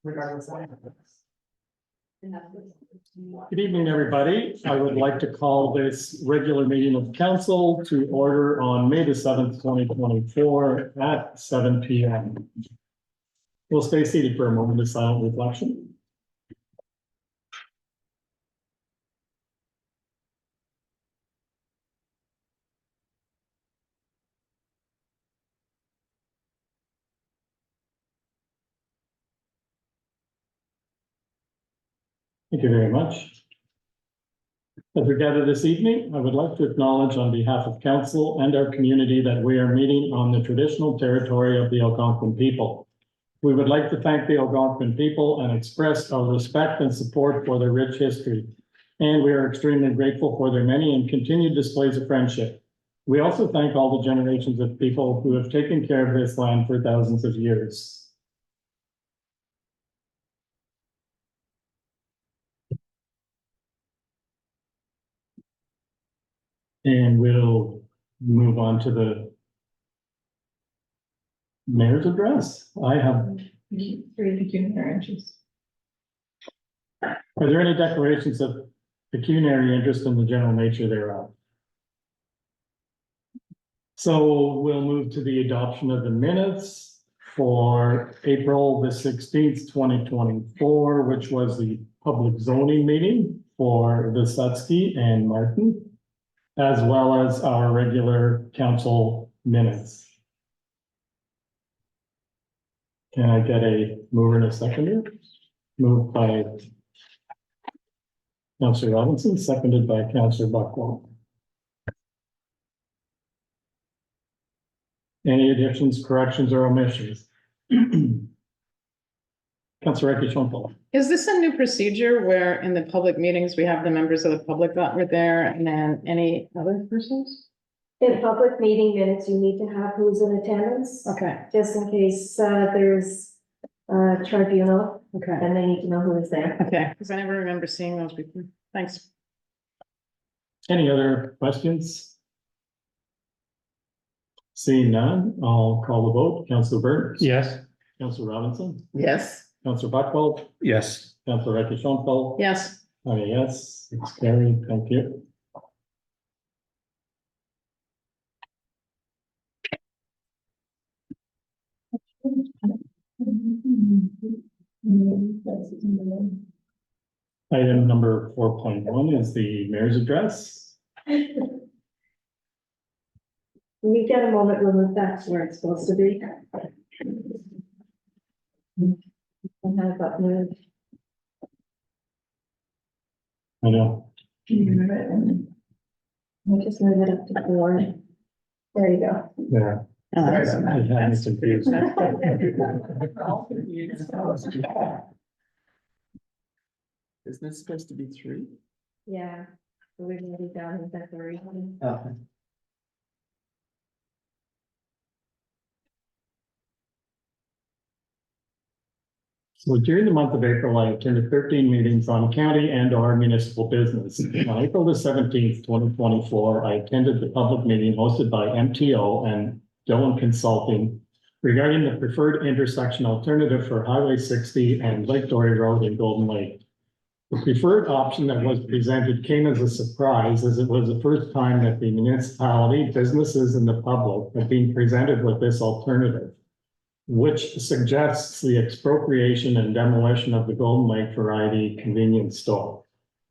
regardless of. Good evening, everybody. I would like to call this regular meeting of council to order on May the 7th, 2024 at 7 p.m. We'll stay seated for a moment of silent reflection. Thank you very much. As we gather this evening, I would like to acknowledge on behalf of council and our community that we are meeting on the traditional territory of the Algonquin people. We would like to thank the Algonquin people and express our respect and support for their rich history. And we are extremely grateful for their many and continued displays of friendship. We also thank all the generations of people who have taken care of this land for thousands of years. And we'll move on to the mayor's address. I have. Three pecuniary interests. Are there any declarations of pecuniary interest in the general nature thereof? So we'll move to the adoption of the minutes for April the 16th, 2024, which was the public zoning meeting for Visetsky and Martin, as well as our regular council minutes. Can I get a mover and a seconder? Moved by Councillor Robinson, seconded by Councillor Buckwell. Any additions, corrections, or omissions? Councillor Ecky-Schoenfeld. Is this a new procedure where in the public meetings, we have the members of the public that were there and then any other persons? In public meeting minutes, you need to have who's in attendance, Okay, just in case there's a tribunal, okay, and they need to know who is there. okay, because I never remember seeing those before. Thanks. Any other questions? Seeing none, I'll call the vote. Councillor Burns. Yes. Councillor Robinson. Yes. Councillor Buckwell. Yes. Councillor Ecky-Schoenfeld. Yes, I'm a yes, it's carried. Thank you. Item number 4.1 is the mayor's address. When you get a moment, we'll move back to where it's supposed to be. And have that moved. I know. We'll just move it up to 4. There you go. There. Oh, I had me confused. Isn't this supposed to be 3? Yeah, we're gonna be down in February. Okay. So during the month of April, I attended 13 meetings on county and our municipal business. On April the 17th, 2024, I attended the public meeting hosted by MTO and Dillon Consulting regarding the preferred intersection alternative for Highway 60 and Lake Dory Road in Golden Lake. The preferred option that was presented came as a surprise, as it was the first time that the municipality, businesses, and the public have been presented with this alternative, which suggests the expropriation and demolition of the Golden Lake Variety convenience store.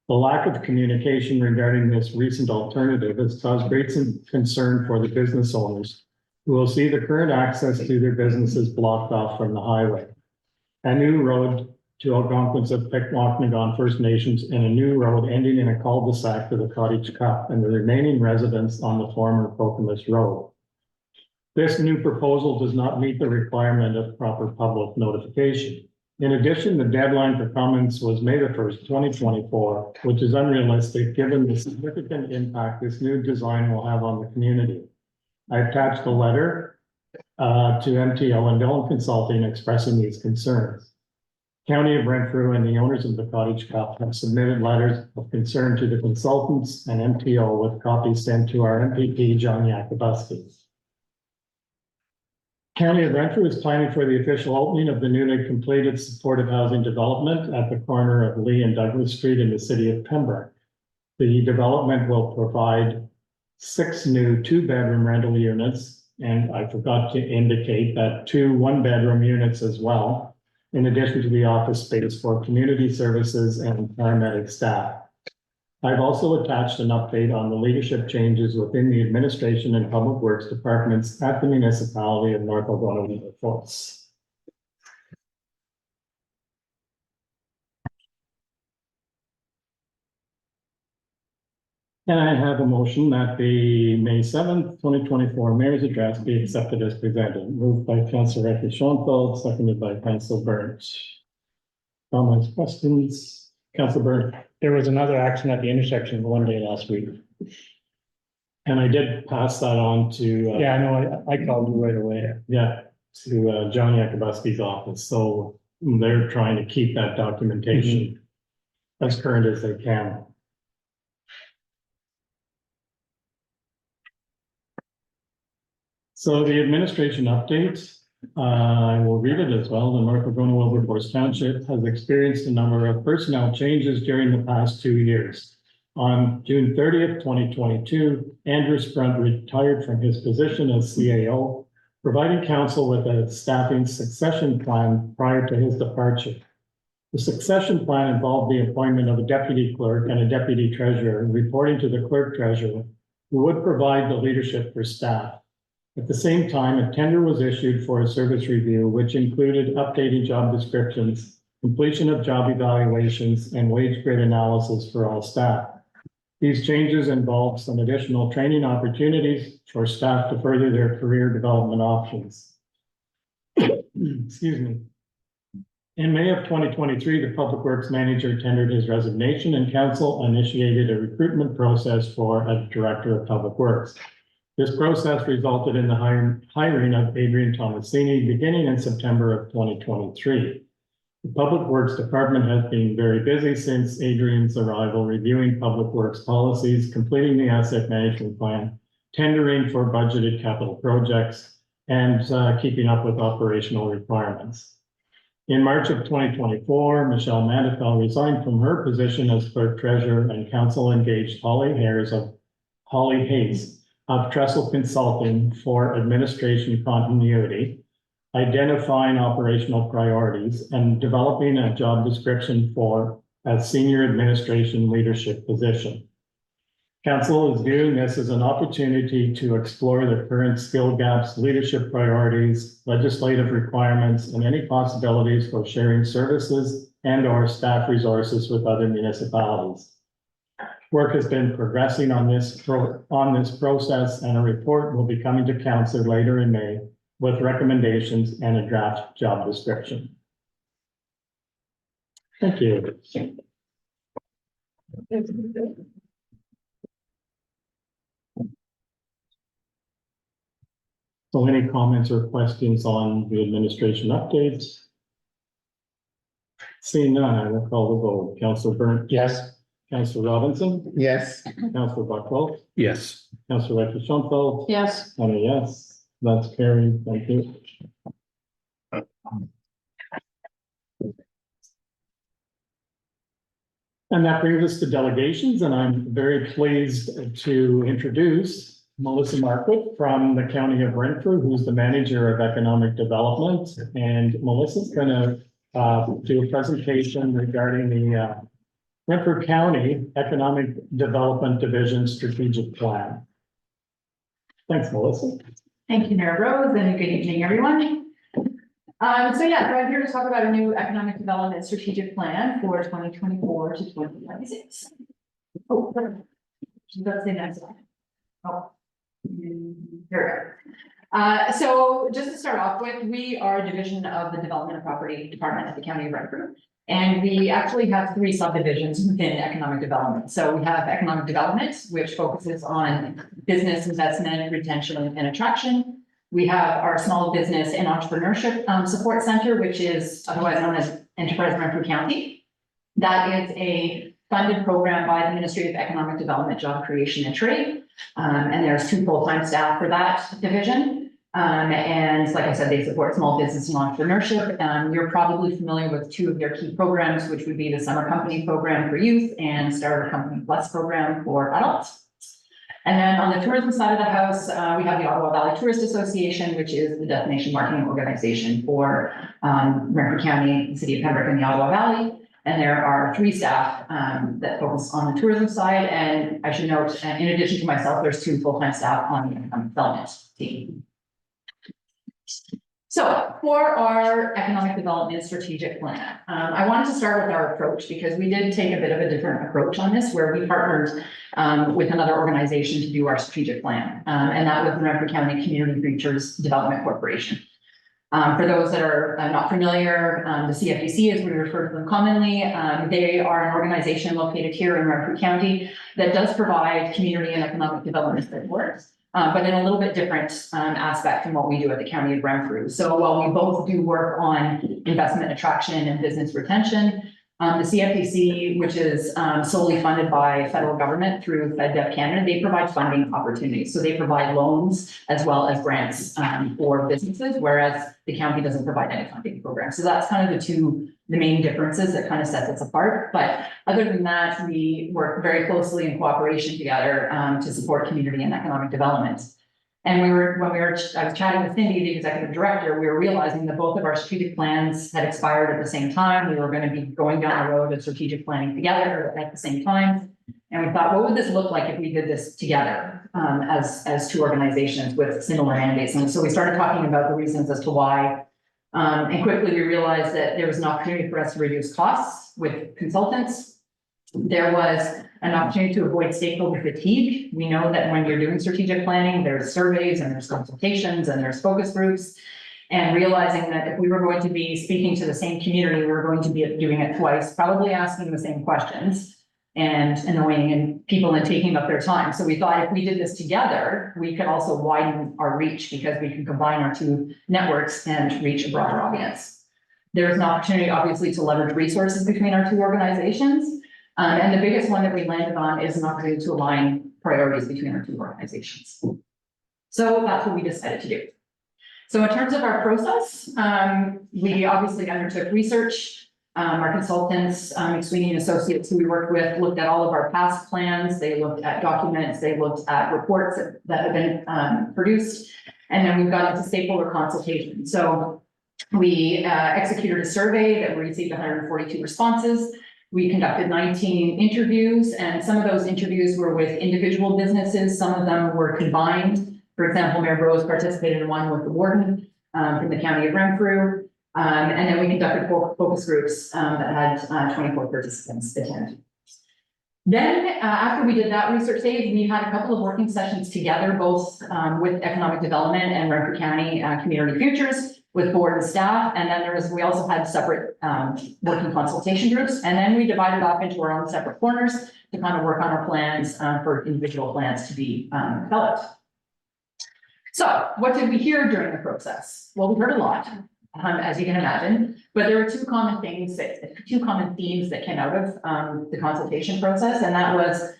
The lack of communication regarding this recent alternative has caused great concern for the business owners who will see the current access to their businesses blocked off from the highway. A new road to Algonquins of Peckwaknagon First Nations and a new road ending in a cul-de-sac to the Cottage Cup and the remaining residents on the former Pocamus Road. This new proposal does not meet the requirement of proper public notification. In addition, the deadline for comments was May the 1st, 2024, which is unrealistic given the significant impact this new design will have on the community. I attached a letter to MTO and Dillon Consulting expressing these concerns. County of Renfrew and the owners of the Cottage Cup have submitted letters of concern to the consultants and MTO with copies sent to our MPP, John Yakubuski. County of Renfrew is planning for the official opening of the newly completed supportive housing development at the corner of Lee and Douglas Street in the city of Pembroke. The development will provide 6 new 2-bedroom rental units, and I forgot to indicate that 2 1-bedroom units as well, in addition to the office space for community services and paramedic staff. I've also attached an update on the leadership changes within the administration and public works departments at the municipality of North Algona, Wlberforce. And I have a motion that the May 7th, 2024 mayor's address be accepted as presented. Moved by Councillor Schoenfeld, seconded by Councillor Burns. Comments, questions? Councillor Burns. There was another accident at the intersection one day last week. And I did pass that on to. Yeah, I know, I called you right away. Yeah, to John Yakubuski's office. So they're trying to keep that documentation as current as they can. So the administration update, I will read it as well. The North Algona Wlberforce Township has experienced a number of personnel changes during the past 2 years. On June 30th, 2022, Andrew Sprunt retired from his position as CAO, providing council with a staffing succession plan prior to his departure. The succession plan involved the appointment of a deputy clerk and a deputy treasurer, reporting to the clerk treasurer, who would provide the leadership for staff. At the same time, a tender was issued for a service review, which included updating job descriptions, completion of job evaluations, and wage grade analysis for all staff. These changes involved some additional training opportunities for staff to further their career development options. Excuse me. In May of 2023, the Public Works Manager tendered his resignation, and council initiated a recruitment process for a Director of Public Works. This process resulted in the hiring of Adrian Tomasini beginning in September of 2023. The Public Works Department has been very busy since Adrian's arrival, reviewing public works policies, completing the asset management plan, tendering for budgeted capital projects, and keeping up with operational requirements. In March of 2024, Michelle Mandefell resigned from her position as clerk treasurer, and council engaged Holly Hayes of Trestle Consulting for administration continuity, identifying operational priorities, and developing a job description for a senior administration leadership position. Council is viewing this as an opportunity to explore the current skill gaps, leadership priorities, legislative requirements, and any possibilities for sharing services and/or staff resources with other municipalities. Work has been progressing on this process, and a report will be coming to council later in May with recommendations and a draft job description. Thank you. So any comments or questions on the administration updates? Seeing none, I will call the vote. Councillor Burnt. Yes. Councillor Robinson. Yes. Councillor Buckwell. Yes. Councillor Schoenfeld. Yes. And a yes, that's carried. Thank you. And that brings us to delegations, and I'm very pleased to introduce Melissa Marquardt from the County of Renfrew, who's the Manager of Economic Development. And Melissa's going to do a presentation regarding the Renfrew County Economic Development Division Strategic Plan. Thanks, Melissa. Thank you, Mayor Rose, and good evening, everyone. So I'm here to talk about a new economic development strategic plan for 2024 to 2026. Oh, that's the next slide. Oh, there we go. So just to start off with, we are a division of the Development and Property Department at the County of Renfrew. And we actually have 3 subdivisions within economic development. So we have economic development, which focuses on business investment, retention, and attraction. We have our small business and entrepreneurship support center, which is otherwise known as Enterprise Renfrew County. That is a funded program by the Ministry of Economic Development, Job Creation and Trade. And there's 2 full-time staff for that division. And like I said, they support small business and entrepreneurship. You're probably familiar with two of their key programs, which would be the Summer Company Program for youth and Starter Company Plus Program for adults. And then on the tourism side of the house, we have the Ottawa Valley Tourist Association, which is the destination marketing organization for Renfrew County, the city of Pembroke, and the Ottawa Valley. And there are 3 staff that focus on the tourism side. And I should note, in addition to myself, there's 2 full-time staff on the development team. So for our economic development strategic plan, I wanted to start with our approach because we did take a bit of a different approach on this, where we partnered with another organization to do our strategic plan, and that was the Renfrew County Community Futures Development Corporation. For those that are not familiar, the CFDC, as we refer to them commonly, they are an organization located here in Renfrew County that does provide community and economic development support. But in a little bit different aspect from what we do at the County of Renfrew. So while we both do work on investment attraction and business retention, the CFDC, which is solely funded by federal government through FedDev Canada, they provide funding opportunities. So they provide loans as well as grants for businesses, whereas the county doesn't provide any funding programs. So that's kind of the main differences that kind of sets us apart. But other than that, we work very closely in cooperation together to support community and economic development. And I was chatting with Cindy, the executive director, we were realizing that both of our strategic plans had expired at the same time. We were going to be going down the road of strategic planning together at the same time. And we thought, what would this look like if we did this together as 2 organizations with similar mandates? And so we started talking about the reasons as to why. And quickly we realized that there was an opportunity for us to reduce costs with consultants. There was an opportunity to avoid stakeholder fatigue. We know that when you're doing strategic planning, there's surveys and there's consultations and there's focus groups. And realizing that if we were going to be speaking to the same community, we were going to be doing it twice, probably asking the same questions and annoying people and taking up their time. So we thought if we did this together, we could also widen our reach because we can combine our 2 networks and reach a broader audience. There's an opportunity, obviously, to leverage resources between our 2 organizations. And the biggest one that we landed on is an opportunity to align priorities between our 2 organizations. So that's what we decided to do. So in terms of our process, we obviously undertook research. Our consultants, McSweeney and Associates, who we worked with, looked at all of our past plans. They looked at documents. They looked at reports that have been produced. And then we've got into stakeholder consultation. So we executed a survey that we received 142 responses. We conducted 19 interviews, and some of those interviews were with individual businesses. Some of them were combined. For example, Mayor Rose participated in one with the warden from the County of Renfrew. And then we conducted focus groups that had 24 participants attend. Then after we did that research stage, we had a couple of working sessions together, both with economic development and Renfrew County Community Futures, with board and staff. And then we also had separate working consultation groups. And then we divided off into our own separate corners to kind of work on our plans for individual plans to be developed. So what did we hear during the process? Well, we heard a lot, as you can imagine, but there were 2 common themes that came out of the consultation process, and that was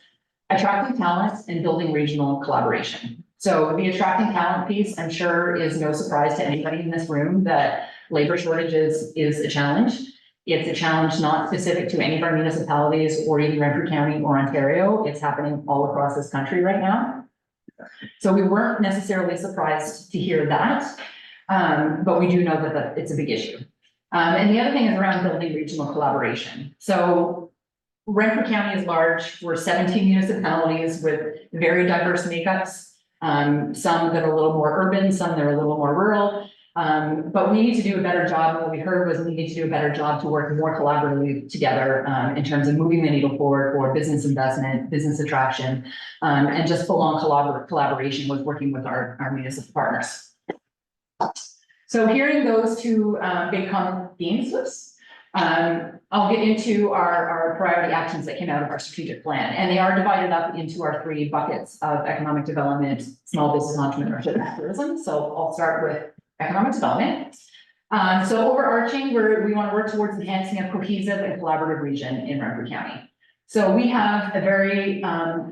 attracting talent and building regional collaboration. So the attracting talent piece, I'm sure, is no surprise to anybody in this room that labor shortages is a challenge. It's a challenge not specific to any of our municipalities or even Renfrew County or Ontario. It's happening all across this country right now. So we weren't necessarily surprised to hear that, but we do know that it's a big issue. And the other thing is around building regional collaboration. So Renfrew County is large. We're 17 municipalities with very diverse makeups. Some that are a little more urban, some that are a little more rural. But we need to do a better job. What we heard was we need to do a better job to work more collaboratively together in terms of moving the needle forward for business investment, business attraction, and just full-on collaboration with working with our municipal partners. So hearing those 2 big common themes, I'll get into our priority actions that came out of our strategic plan, and they are divided up into our 3 buckets of economic development, small business entrepreneurship, and tourism. So I'll start with economic development. So overarching, we want to work towards enhancing a cohesive and collaborative region in Renfrew County. So we have a very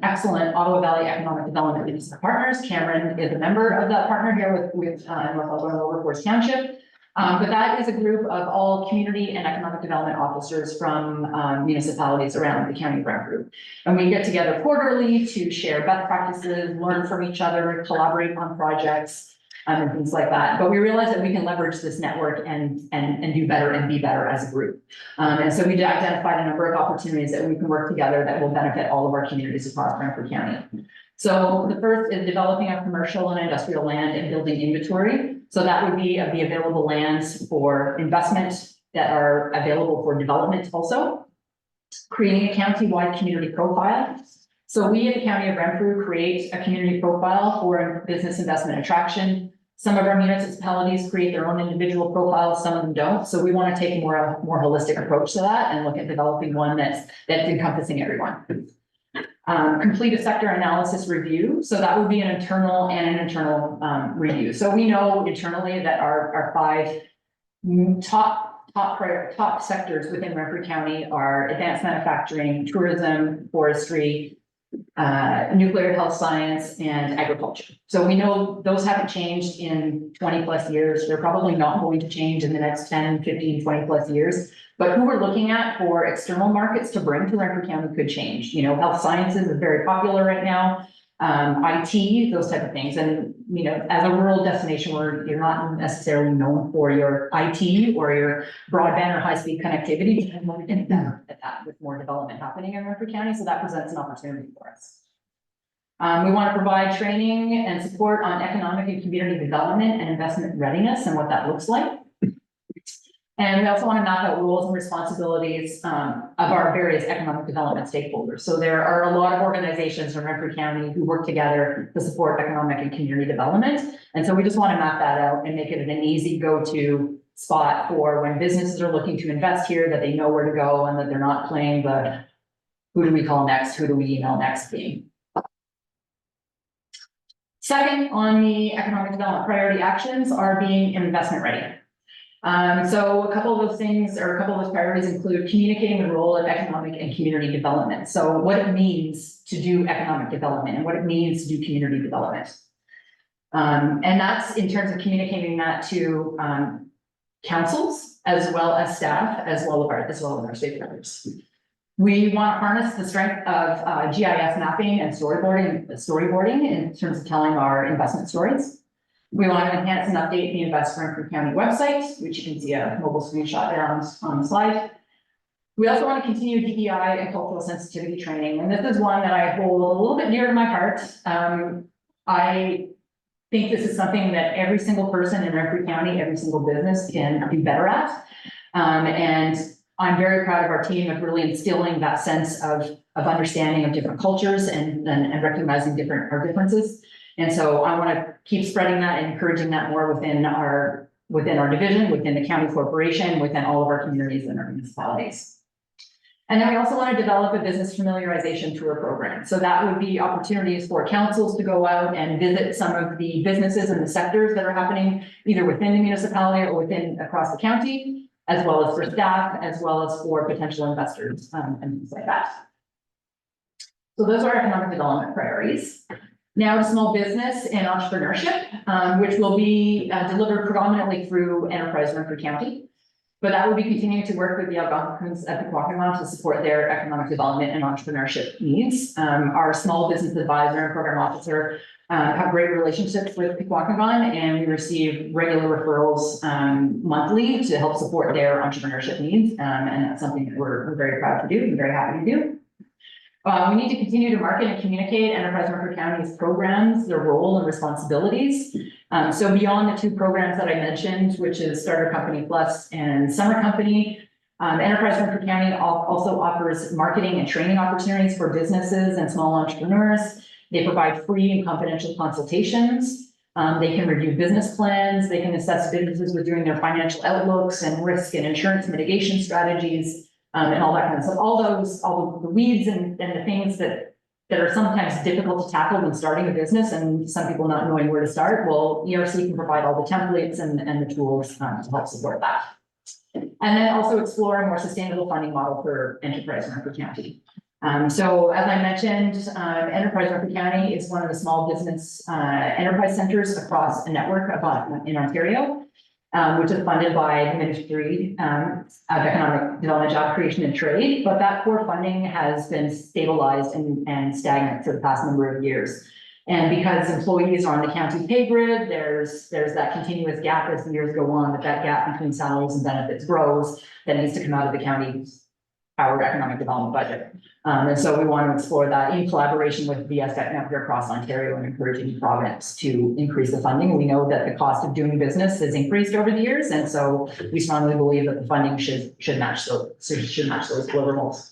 excellent Ottawa Valley Economic Development Business Partners. Cameron is a member of that partner here with North Algona Wlberforce Township. But that is a group of all community and economic development officers from municipalities around the county of Renfrew. And we get together quarterly to share best practices, learn from each other, collaborate on projects, and things like that. But we realize that we can leverage this network and do better and be better as a group. And so we identified a number of opportunities that we can work together that will benefit all of our communities across Renfrew County. So the first is developing a commercial and industrial land and building inventory. So that would be of the available lands for investment that are available for development also. Creating a county-wide community profile. So we at the County of Renfrew create a community profile for business investment attraction. Some of our municipalities create their own individual profiles, some of them don't. So we want to take a more holistic approach to that and look at developing one that's encompassing everyone. Complete a sector analysis review. So that would be an internal review. So we know internally that our 5 top sectors within Renfrew County are advanced manufacturing, tourism, forestry, nuclear health science, and agriculture. So we know those haven't changed in 20 plus years. They're probably not going to change in the next 10, 15, 20 plus years. But who we're looking at for external markets to bring to Renfrew County could change. You know, health sciences is very popular right now. IT, those type of things. And, you know, as a rural destination where you're not necessarily known for your IT or your broadband or high-speed connectivity, we're getting better at that with more development happening in Renfrew County. So that presents an opportunity for us. We want to provide training and support on economic and community development and investment readiness and what that looks like. And we also want to map out roles and responsibilities of our various economic development stakeholders. So there are a lot of organizations in Renfrew County who work together to support economic and community development. And so we just want to map that out and make it an easy go-to spot for when businesses are looking to invest here, that they know where to go and that they're not playing the who do we call next, who do we email next game. Second on the economic development priority actions are being investment ready. So a couple of those things or a couple of those priorities include communicating the role of economic and community development. So what it means to do economic development and what it means to do community development. And that's in terms of communicating that to councils as well as staff, as well as our stakeholders. We want to harness the strength of GIS mapping and storyboarding in terms of telling our investment stories. We want to enhance and update the Invest Renfrew County website, which you can see a mobile screenshot there on the slide. We also want to continue DEI and cultural sensitivity training. And this is one that I hold a little bit near to my heart. I think this is something that every single person in Renfrew County, every single business can be better at. And I'm very proud of our team of really instilling that sense of understanding of different cultures and recognizing our differences. And so I want to keep spreading that and encouraging that more within our division, within the county corporation, within all of our communities and our municipalities. And then we also want to develop a business familiarization tour program. So that would be opportunities for councils to go out and visit some of the businesses and the sectors that are happening either within the municipality or across the county, as well as for staff, as well as for potential investors and things like that. So those are economic development priorities. Now to small business and entrepreneurship, which will be delivered predominantly through Enterprise Renfrew County. But that will be continuing to work with the Algonquins at Pequawkin to support their economic development and entrepreneurship needs. Our small business advisor and program officer have great relationships with Pequawkin, and we receive regular referrals monthly to help support their entrepreneurship needs. And that's something that we're very proud to do and very happy to do. We need to continue to market and communicate Enterprise Renfrew County's programs, their role and responsibilities. So beyond the 2 programs that I mentioned, which is Starter Company Plus and Summer Company, Enterprise Renfrew County also offers marketing and training opportunities for businesses and small entrepreneurs. They provide free and confidential consultations. They can review business plans. They can assess businesses with doing their financial outlooks and risk and insurance mitigation strategies. And all that kind of stuff, all the weeds and the things that are sometimes difficult to tackle when starting a business and some people not knowing where to start. Well, ERC can provide all the templates and the tools to help support that. And then also explore a more sustainable funding model for Enterprise Renfrew County. So as I mentioned, Enterprise Renfrew County is one of the small business, enterprise centers across a network in Ontario, which is funded by the Ministry of Economic Development, Job Creation and Trade. But that core funding has been stabilized and stagnant for the past number of years. And because employees are on the county pay grid, there's that continuous gap as the years go on, that gap between salaries and benefits grows, that needs to come out of the county's powered economic development budget. And so we want to explore that in collaboration with the VSEC network across Ontario and encouraging province to increase the funding. We know that the cost of doing business has increased over the years, and so we strongly believe that the funding should match those deliverables.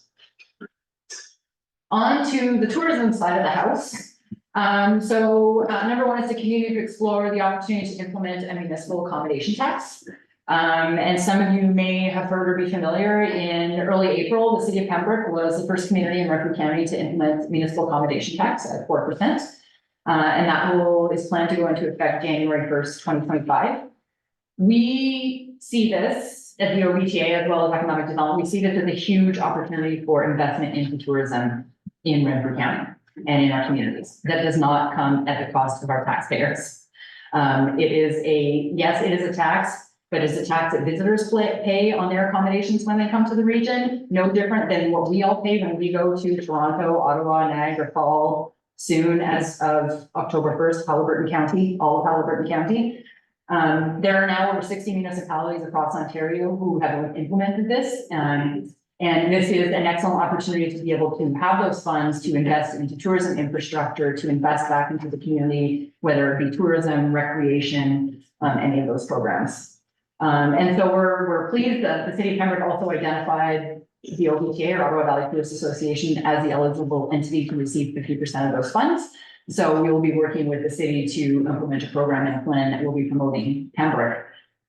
On to the tourism side of the house. Number one is to continue to explore the opportunity to implement a municipal accommodation tax. And some of you may have heard or be familiar, in early April, the city of Pembroke was the first community in Renfrew County to implement municipal accommodation tax at 4%. And that is planned to go into effect January 1st, 2025. We see this at the OBTA as well as economic development. We see this as a huge opportunity for investment into tourism in Renfrew County and in our communities. That does not come at the cost of our taxpayers. It is a tax, but it's a tax that visitors pay on their accommodations when they come to the region. No different than what we all pay when we go to Toronto, Ottawa, Niagara Falls, soon as of October 1st, Wlberforce County, all of Wlberforce County. There are now over 60 municipalities across Ontario who have implemented this. And this is an excellent opportunity to be able to have those funds to invest into tourism infrastructure, to invest back into the community, whether it be tourism, recreation, any of those programs. And so we're pleased that the city of Pembroke also identified the OBTA, or Ottawa Valley Tourist Association, as the eligible entity to receive 50% of those funds. So we will be working with the city to implement a program and a plan that will be promoting Pembroke.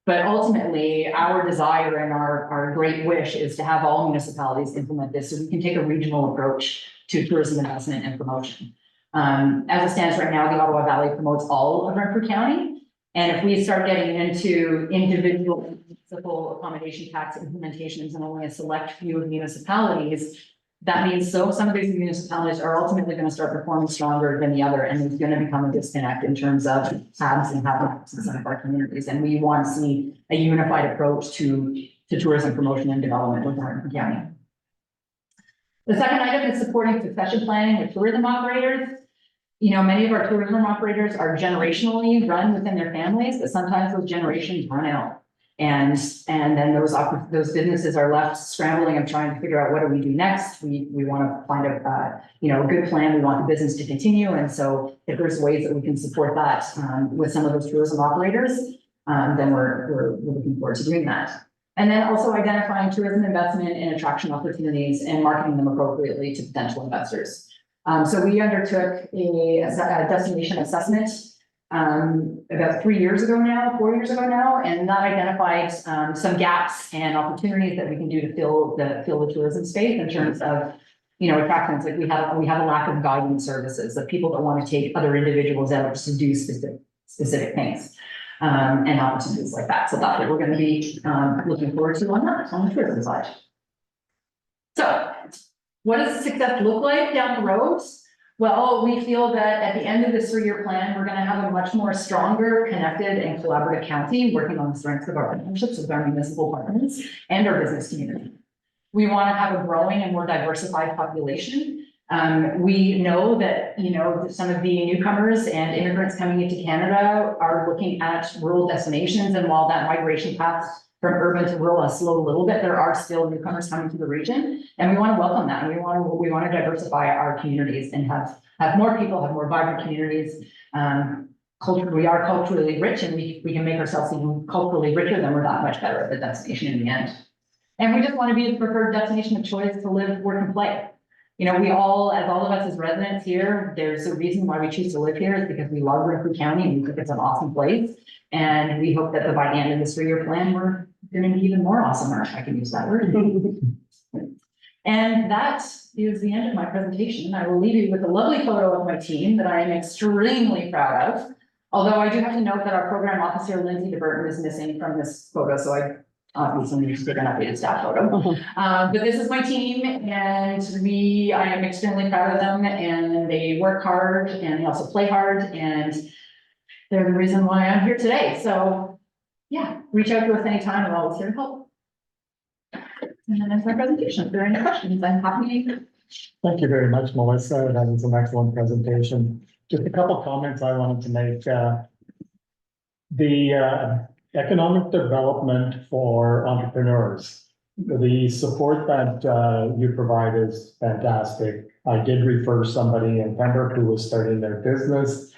But ultimately, our desire and our great wish is to have all municipalities implement this so we can take a regional approach to tourism investment and promotion. As it stands right now, the Ottawa Valley promotes all of Renfrew County. And if we start getting into individual municipal accommodation tax implementations in only a select few of municipalities, that means some of these municipalities are ultimately going to start performing stronger than the other, and there's going to become a disconnect in terms of haves and have-nots in some of our communities. And we want to see a unified approach to tourism promotion and development within Renfrew County. The second item is supporting succession planning with tourism operators. You know, many of our tourism operators are generationally run within their families, but sometimes those generations run out. And then those businesses are left scrambling and trying to figure out what do we do next. We want to find a good plan. We want the business to continue. And so if there's ways that we can support that with some of those tourism operators, then we're looking forward to doing that. And then also identifying tourism investment and attraction opportunities and marketing them appropriately to potential investors. So we undertook a destination assessment about 4 years ago now, and that identified some gaps and opportunities that we can do to fill the tourism space in terms of, attractions. Like we have a lack of guiding services, of people that want to take other individuals out to do specific things, and opportunities like that. So that's what we're going to be looking forward to on the tourism side. So what does success look like down the road? Well, we feel that at the end of this 3-year plan, we're going to have a much more stronger, connected, and collaborative county, working on the strengths of our partnerships with our municipal partners and our business community. We want to have a growing and more diversified population. We know that, some of the newcomers and immigrants coming into Canada are looking at rural destinations, and while that migration path from urban to rural has slowed a little bit, there are still newcomers coming to the region, and we want to welcome that. And we want to diversify our communities and have more people, have more vibrant communities. We are culturally rich, and we can make ourselves even culturally richer, then we're that much better at the destination in the end. And we just want to be the preferred destination of choice to live, work, and play. We all of us as residents here, there's a reason why we choose to live here, is because we love Renfrew County and we think it's an awesome place. And we hope that by the end of this 3-year plan, we're going to be even more awesomer, if I can use that word. And that is the end of my presentation. I will leave you with a lovely photo of my team that I am extremely proud of. Although I do have to note that our program officer, Lindsay DeBurton, is missing from this photo. So I Obviously, we just did an updated staff photo. But this is my team and I am extremely proud of them and they work hard and they also play hard and they're the reason why I'm here today. So, yeah, reach out to us anytime. I'm always here to help. And then that's my presentation. If there are any questions, I'm happy. Thank you very much, Melissa. That was an excellent presentation. Just a couple comments I wanted to make. The economic development for entrepreneurs. The support that you provide is fantastic. I did refer somebody in Pembroke who was starting their business,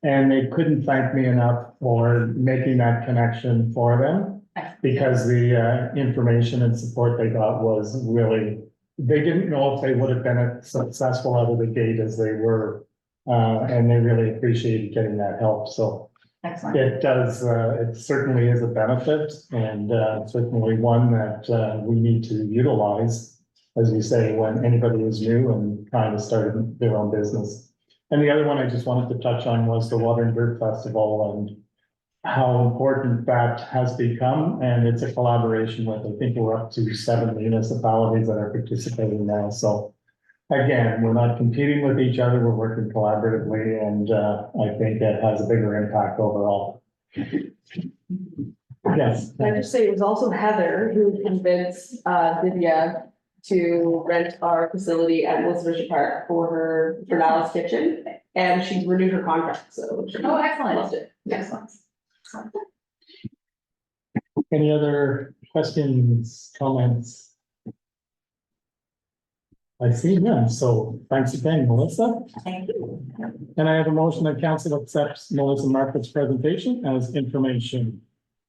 and they couldn't thank me enough for making that connection for them, because the information and support they got was really, they didn't know if they would have been as successful out of the gate as they were, and they really appreciated getting that help. So Excellent. it does, it certainly is a benefit, and certainly one that we need to utilize, as you say, when anybody is new and trying to start their own business. And the other one I just wanted to touch on was the Water and Dirt Festival and how important that has become. And it's a collaboration with, I think we're up to 7 municipalities that are participating now. So again, we're not competing with each other, we're working collaboratively, and I think that has a bigger impact overall. Yes. Can I just say, it was also Heather who convinced Divya to rent our facility at Wlberforce Park for Dallas Kitchen, and she's renewed her contract, so. she Oh, excellent. Loved it. Excellent. Any other questions, comments? I see none, so thanks again, Melissa. Thank you. And I have a motion that council accepts Melissa Market's presentation as information.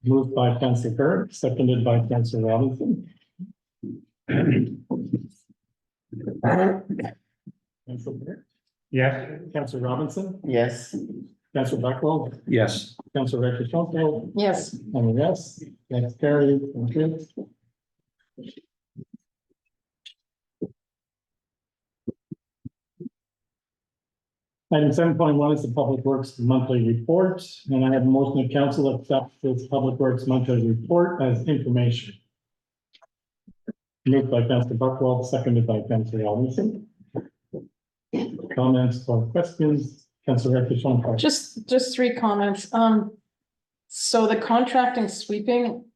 Moved by Councillor Burke, seconded by Councillor Robinson. Councillor Burke? Yes. Councillor Robinson? Yes. Councillor Buckwell? Yes. Councillor Rector. Yes, And a yes, that's carried. Thank you. Item 7.1 is the Public Works Monthly Report, and I have a motion that council accepts this Public Works Monthly Report as information. Moved by Councillor Buckwell, seconded by Councillor Robinson. Comments or questions? Councillor Rector. just 3 comments. So the contracting sweeping,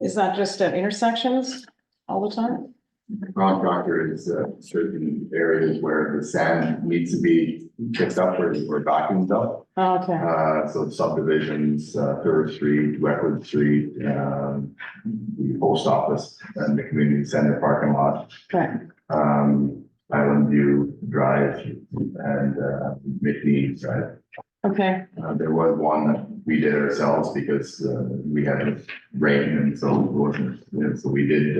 is that just at intersections all the time? The contractor is certain areas where the sand needs to be picked up or vacuumed up. Oh, okay, So subdivisions, Third Street, Westwood Street, the post office and the community center parking lot. right, Island View Drive and McNeese Drive. okay, There was one that we did ourselves because we had rain and so it wasn't, so we did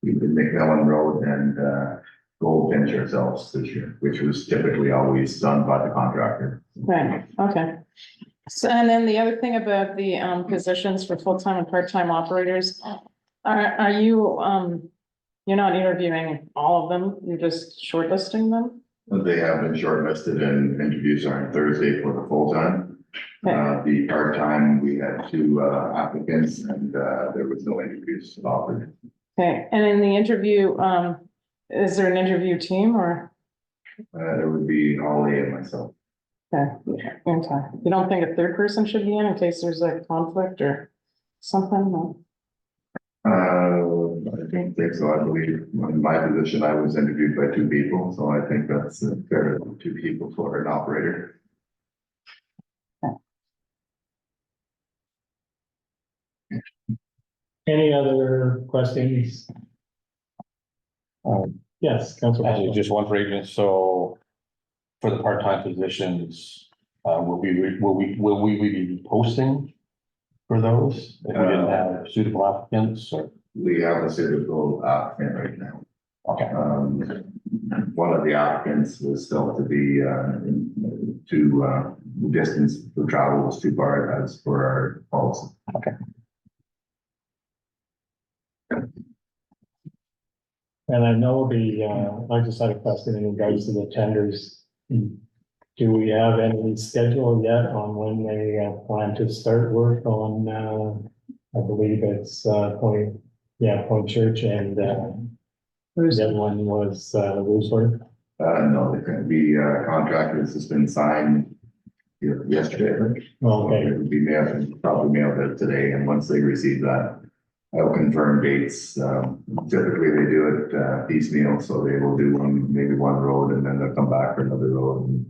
McMillan Road and Goldfinch ourselves this year, which was typically always done by the contractor. right, okay. So, and then the other thing about the positions for full-time and part-time operators, are you, you're not interviewing all of them, you're just shortlisting them? They have been shortlisted and interviews are on Thursday for the full-time. The part-time, we had 2 applicants and there was no interviews offered. Okay, and in the interview, is there an interview team or? It would be Holly and myself. Okay, okay. You don't think a 3rd person should be in case there's a conflict or something? No? I don't think so. I believe in my position, I was interviewed by 2 people, so I think that's fair. 2 people for an operator. Any other questions? Yes, Councillor. Actually, just one for agent, so for the part-time positions, will we be posting for those? If we didn't have suitable applicants or? We have a suitable applicant right now. Okay, One of the applicants was still to be the distance for travel was too far as for our policy. okay. And I know I just had a question in regards to the tenders. Do we have any schedule yet on when they plan to start work on I believe it's, Point Church and, the other one was, Wlberforce. No, the contract has just been signed yesterday, I think. Okay. It would be mailed, probably mailed out today, and once they receive that, I'll confirm dates. Typically they do it piecemeal, so they will do maybe one road and then they'll come back for another road.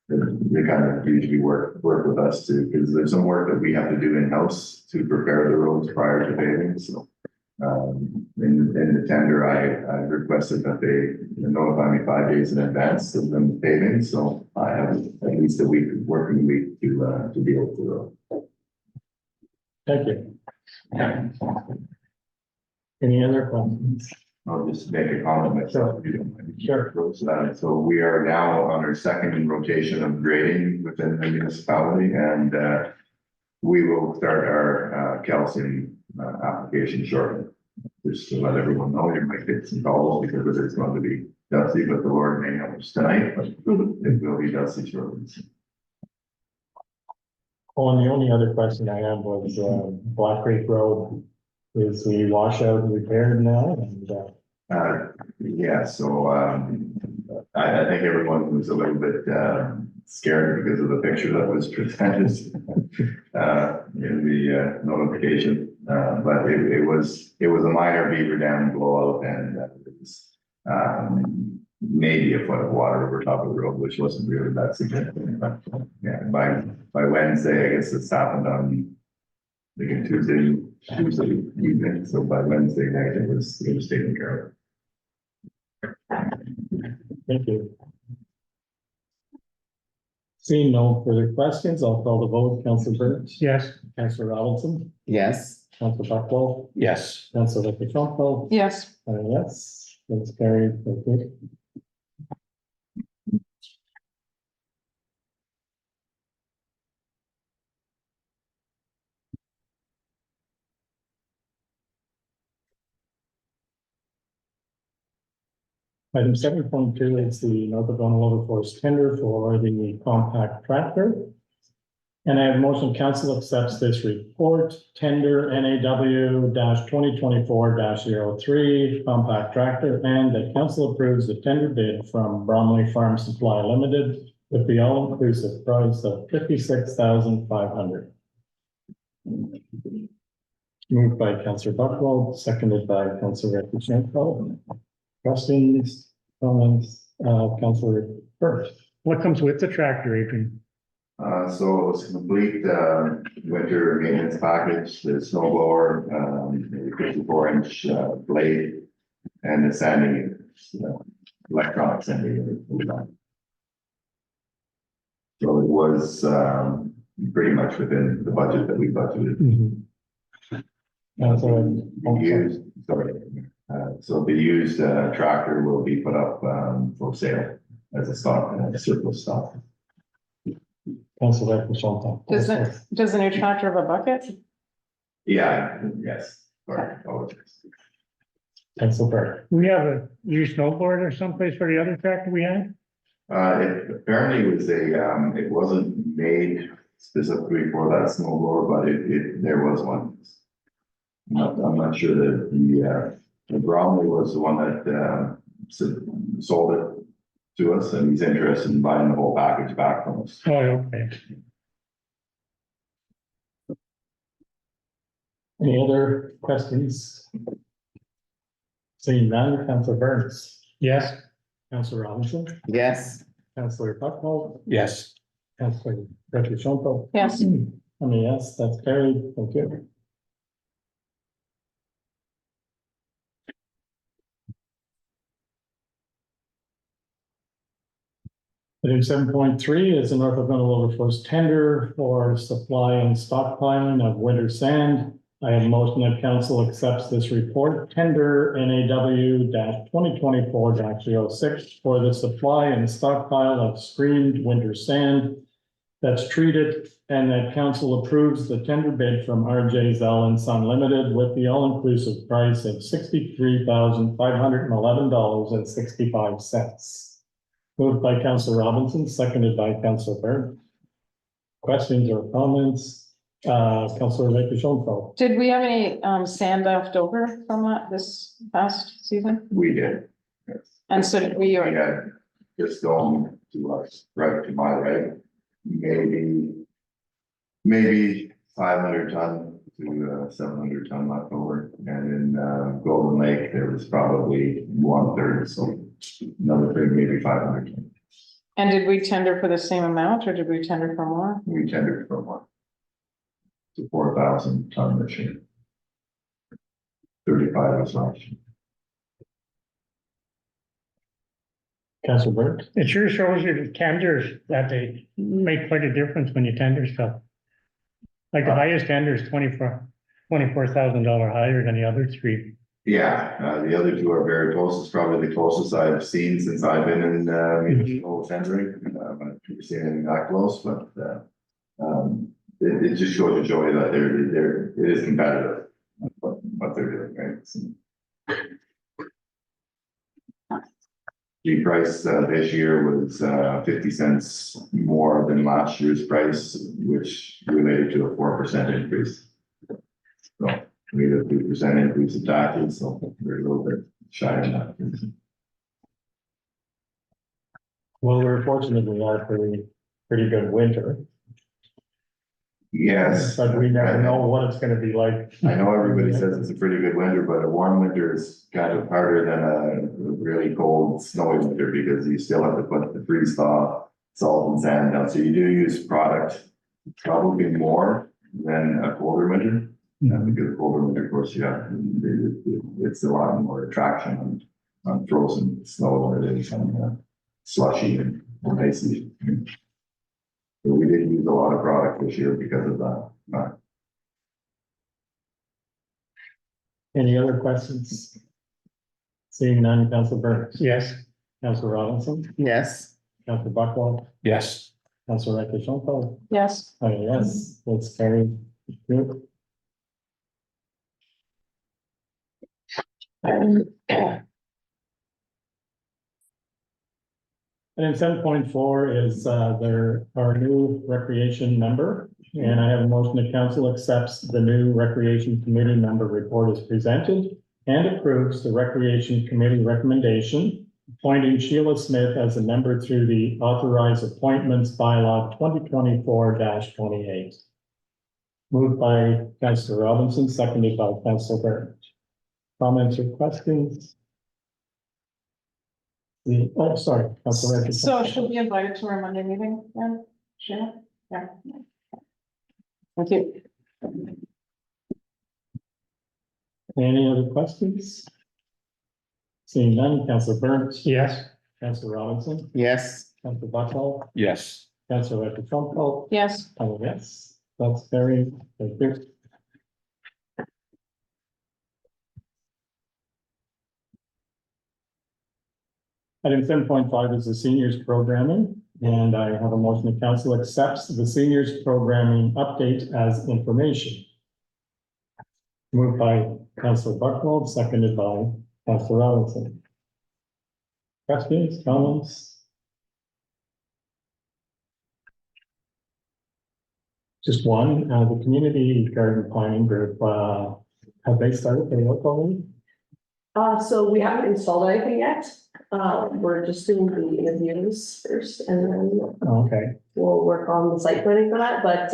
And they kind of usually work with us too, because there's some work that we have to do in-house to prepare the roads prior to paving, so. In the tender, I requested that they notify me 5 days in advance of them paving, so I have at least a working week to deal with the road. Thank you. Any other questions? I'll just make a comment myself. If you don't mind. Sure. So we are now on our second rotation of grading within the municipality, and we will start our calcium application shortly. Just to let everyone know, you might get some calls because it is going to be dusty, but the Lord may help us tonight, but it will be dusty shortly. Oh, and the only other question I had was, Black Creek Road, is the washout repaired now? And, Yeah, so I think everyone was a little bit scared because of the picture that was presented in the notification. But it was a minor beaver dam blowout, and it was maybe a foot of water over top of the road, which wasn't really that significant. But yeah, by Wednesday, I guess it's happened on Tuesday evening. So by Wednesday night, it was taken care of. thank you. Seeing no further questions, I'll call the vote. Councilor Burns. Yes. Councilor Robinson. Yes. Councilor Buckwell. Yes. Councilor Trumpo. Yes, Yes, that's carried. Thank you. Item 7.2 is the North Algona Wlberforce tender for the compact tractor. And I have motion council accepts this report, tender NAW 2024-03 compact tractor, and that council approves the tender bid from Bromley Farm Supply Limited with the all-inclusive price of $56,500. Moved by Councilor Buckwell, seconded by Councilor Recushenko. Questions, comments, Councilor Burns. What comes with the tractor, Adrian? So it's a complete winter maintenance package, the snow blower, the 54-inch blade, and the sanding unit, electronic sanding unit. So it was pretty much within the budget that we budgeted. So the used tractor will be put up for sale as a stock, surplus stock. Councilor Recushenko. does the new tractor have a bucket? Yeah, yes. Sorry, apologies. Councilor Burns. We have a used snowboard or someplace for the other tractor we had? It apparently was it wasn't made specifically for that snow blower, but there was one. I'm not sure that the Bromley was the one that sold it to us, and he's interested in buying the whole package back from us. Oh, okay. Any other questions? Seeing none, Councilor Burns. Yes. Councilor Robinson. Yes. Councilor Buckwell. Yes. Councilor Recushenko. Yes, Yes, that's carried. Thank you. Item 7.3 is the North Algona Wlberforce tender for supply and stockpiling of winter sand. I have a motion that council accepts this report, tender NAW 2024-06 for the supply and stockpile of screened winter sand that's treated, and that council approves the tender bid from RJ Zell and Son Limited with the all-inclusive price of $63,511.65. Moved by Councilor Robinson, seconded by Councilor Burns. Questions or comments? Councillor Lakers Schoenfeld. Did we have any sand left over from that this past season? We did. Yes. And so did we, We or, had just going to us, right to my right, maybe 500 ton to 700 ton left over. And in Golden Lake, there was probably 1/3, so another thing, maybe 500 ton. and did we tender for the same amount or did we tender for more? We tendered for one. To 4,000 ton this year. 35 was last year. Councillor Burke. It sure shows you the tenders that they make quite a difference when you tender stuff. Like the highest tender is $24,000 higher than the other three. Yeah, the other two are very close. It's probably the closest I've seen since I've been in municipal tendering. I've never seen anything that close, but it just shows you, Joey, that it is competitive, what they're doing, right? So, the price this year was 50 cents more than last year's price, which related to a 4% increase. So we had a 2% increase in taxes, so we're a little bit shy on that. Well, we're fortunate we had a pretty good winter, Yes. but we never know what it's gonna be like. I know everybody says it's a pretty good winter, but a warm winter is kind of harder than a really cold, snowy winter because you still have to put the freeze thaw, salt and sand down. So you do use product probably more than a colder winter. Because colder winter, of course, it's a lot more attraction on frozen snow than it is on slushy and icy. So we did use a lot of product this year because of that. Any other questions? Seeing none, Councillor Burns. Yes. Councillor Robinson. Yes. Councillor Buckwald. Yes. Councillor Lakers Schoenfeld. Yes. Yes, that's carried. Good. And 7.4 is our new recreation member, and I have a motion that council accepts the new recreation committee member report as presented and approves the recreation committee recommendation, appointing Sheila Smith as a member through the authorized appointments bylaw 2024-28. Moved by Councillor Robinson, seconded by Councillor Burns. Comments or questions? Sorry, Councillor Richardson. So should we invite it to our Monday meeting then? Sure. Yeah. Thank you. Any other questions? Seeing none, Councillor Burns. Yes. Councillor Robinson. Yes. Councillor Buckwald. Yes. Councillor Richard Trump. Yes. Oh, yes, that's very, good. Item 7.5 is the seniors programming, and I have a motion that council accepts the seniors programming update as information. Moved by Councillor Buckwald, seconded by Councillor Robinson. Questions, comments? Just one, the community garden planning group, have they started their work already? So we haven't installed anything yet. We're just doing the interviews first and then Okay, we'll work on the site planning for that, but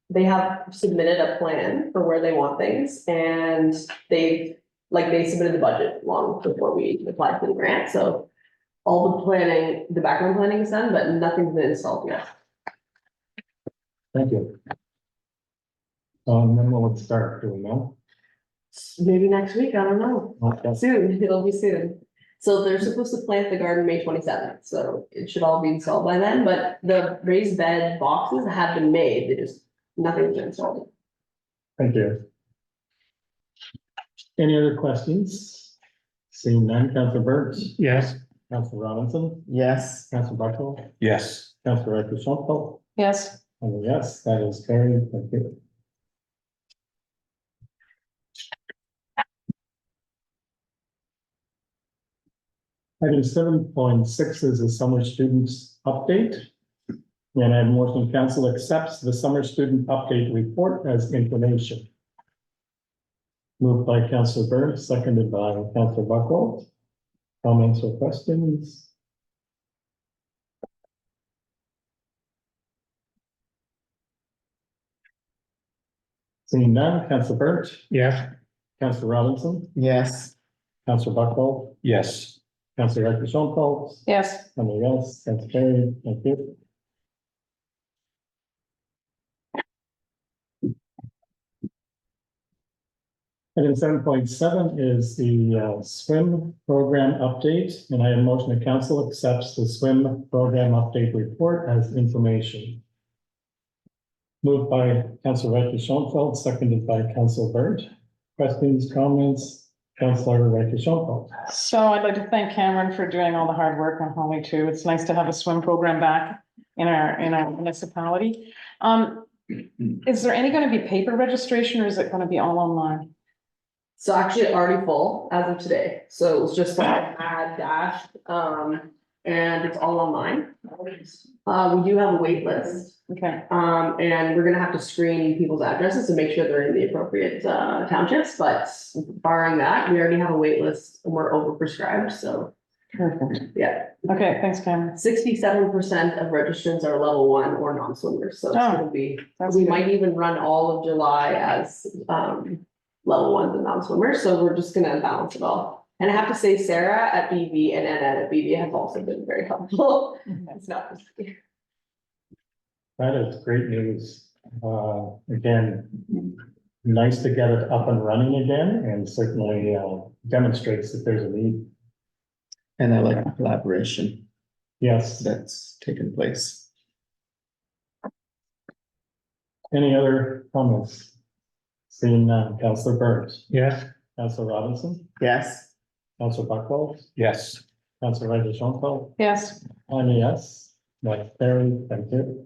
they have submitted a plan for where they want things and they submitted the budget long before we applied for the grant, so all the planning, the background planning is done, but nothing's been installed yet. thank you. Then we'll start, do we know? Maybe next week, I don't know. Okay. Soon, it'll be soon. So they're supposed to plant the garden May 27th, so it should all be installed by then, but the raised bed boxes have been made, nothing's been installed. Thank you. Any other questions? Seeing none, Councillor Burns, Yes. Councillor Robinson, Yes. Councillor Buckwald, Yes. Councillor Richard Trump. Yes. Oh, yes, that is carried. Thank you. Item 7.6 is a summer students update. And I have a motion, council accepts the summer student update report as information. Moved by Councillor Burns, seconded by Councillor Buckle. Comments or questions? Seeing none, Councillor Burnt, Yes. Councillor Robinson, Yes. Councillor Buckle, Yes. Councillor Rector Schoenfeld, Yes, and a yes, that's carried, thank you. Item 7.7 is the swim program update, and I have a motion that council accepts the swim program update report as information. Moved by Councillor Rector Schoenfeld, seconded by Councillor Burnt. Questions, comments? Councillor Rector Schoenfeld. so I'd like to thank Cameron for doing all the hard work on Holly too. It's nice to have a swim program back in our municipality. Is there any gonna be paper registration or is it gonna be all online? So actually already full as of today, so it was just like add dash, and it's all online. We do have a wait list, Okay, and we're gonna have to screen people's addresses to make sure they're in the appropriate, townships, but barring that, we already have a wait list and we're overprescribed, so, perfect. yeah. Okay, thanks, Cameron. 67% of registrants are level 1 or non-swimmers, so it's Oh, gonna be, that's we good. might even run all of July as, level 1s and non-swimmers, so we're just gonna balance it all. And I have to say Sarah at BV and Anna at BV have also been very helpful. It's not just. That is great news. Again, nice to get it up and running again, and certainly demonstrates that there's a need. And I like the collaboration Yes, that's taken place. any other comments? Seeing none, Councillor Burns, Yes. Councillor Robinson, Yes. Councillor Buckle, Yes. Councillor Rector Schoenfeld, Yes, I'm a yes, that's carried, thank you.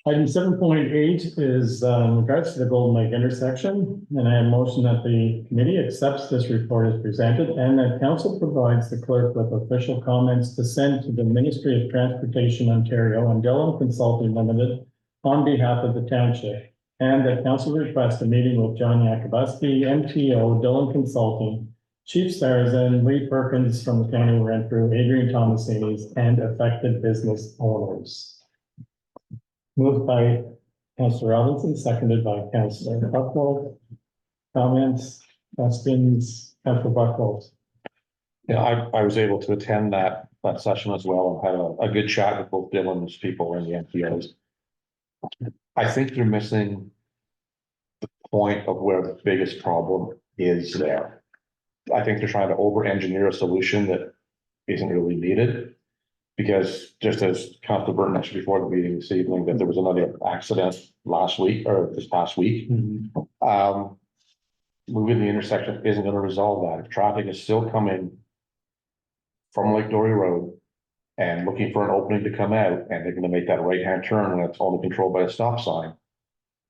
Item 7.8 is in regards to the Golden Lake intersection, and I have a motion that the committee accepts this report as presented and that council provides the clerk with official comments to send to the Ministry of Transportation Ontario and Dillon Consulting Limited on behalf of the township, and that council request a meeting with John Yakubuski, MTO, Dillon Consulting, Chief Sarazin, Lee Perkins from the County of Renfrew, Adrian Thomasini's, and affected business owners. Moved by Councillor Robinson, seconded by Councillor Buckle. Comments, questions, Councillor Buckle. Yeah, I was able to attend that session as well and had a good chat with both Dylan's people and the NPOs. I think they're missing the point of where the biggest problem is there. I think they're trying to over-engineer a solution that isn't really needed. Because just as Councilor Burton mentioned before the meeting this evening, that there was another accident last week or this past week. Moving the intersection isn't gonna resolve that. If traffic is still coming from Lake Dory Road and looking for an opening to come out, and they're gonna make that right-hand turn and it's only controlled by a stop sign,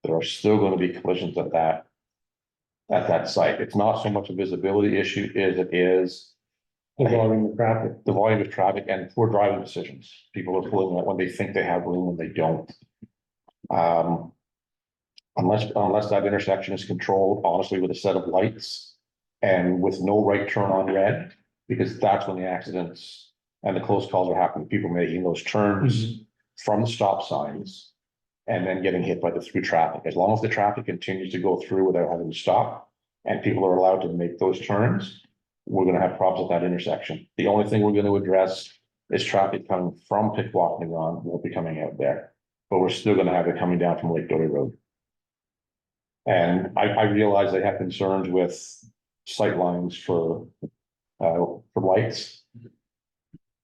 there are still gonna be collisions at that site. It's not so much a visibility issue as it is The volume of traffic. the volume of traffic and poor driving decisions. People are pulling out when they think they have room when they don't. Unless that intersection is controlled, honestly, with a set of lights and with no right turn on red, because that's when the accidents and the close calls are happening. People making those turns from the stop signs and then getting hit by the through traffic. As long as the traffic continues to go through without having to stop and people are allowed to make those turns, we're gonna have problems at that intersection. The only thing we're gonna address is traffic coming from Pickwacknagon won't be coming out there, but we're still gonna have it coming down from Lake Dory Road. And I realize they have concerns with sight lines for lights.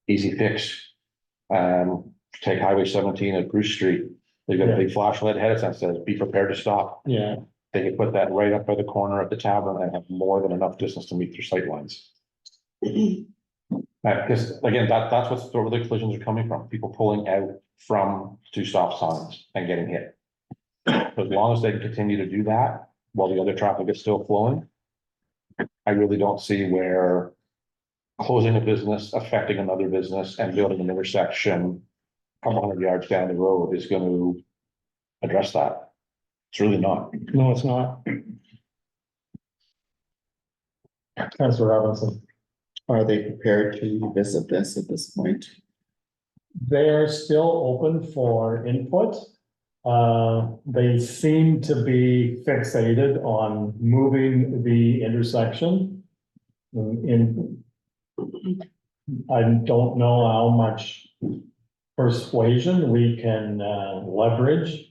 Easy fix. Take Highway 17 at Bruce Street. They've got a big flashlight ahead that says, be prepared to stop. Yeah, They could put that right up by the corner of the tavern and have more than enough distance to meet their sight lines. Because again, that's where the collisions are coming from, people pulling out from two stop signs and getting hit. As long as they can continue to do that, while the other traffic is still flowing, I really don't see where closing a business, affecting another business and building an intersection a couple hundred yards down the road is going to address that. It's really not. No, it's not. Councilor Robinson. Are they prepared to visit this at this point? They're still open for input. They seem to be fixated on moving the intersection. I don't know how much persuasion we can leverage.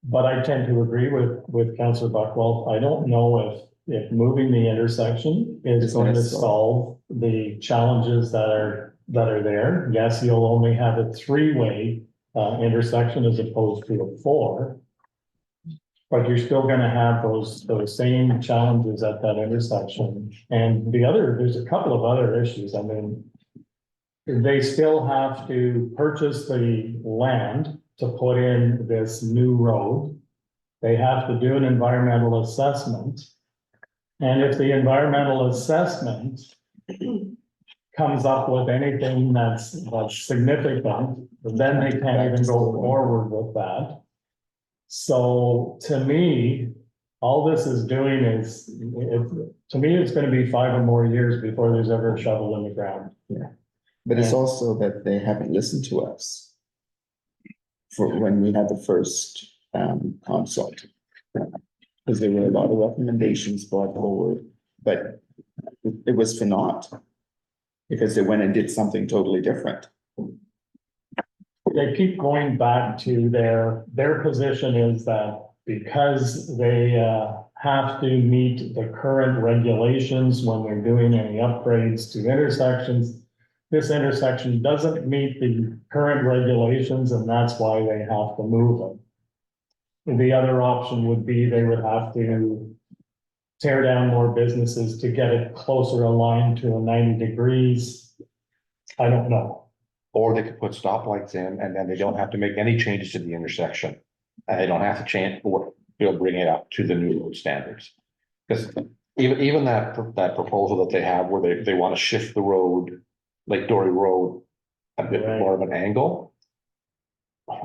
But I tend to agree with Councillor Buckwell. I don't know if moving the intersection is going to solve the challenges that are there. Yes, you'll only have a three-way intersection as opposed to a four. But you're still gonna have those same challenges at that intersection. And there's a couple of other issues. I mean, they still have to purchase the land to put in this new road. They have to do an environmental assessment. And if the environmental assessment comes up with anything that's significant, then they can't even go forward with that. So to me, all this is doing is, to me, it's gonna be 5 or more years before there's ever a shovel in the ground. Yeah. But it's also that they haven't listened to us. For when we had the first consult. Because there were a lot of recommendations brought forward, but it was for naught. Because they went and did something totally different. They keep going back to their position is that because they have to meet the current regulations when they're doing any upgrades to intersections. This intersection doesn't meet the current regulations, and that's why they have to move them. And the other option would be they would have to tear down more businesses to get it closer aligned to a 90 degrees. I don't know. Or they could put stoplights in and then they don't have to make any changes to the intersection. And they don't have to change or they'll bring it up to the new road standards. Because even that proposal that they have where they want to shift the road, Lake Dory Road, a bit more of an angle.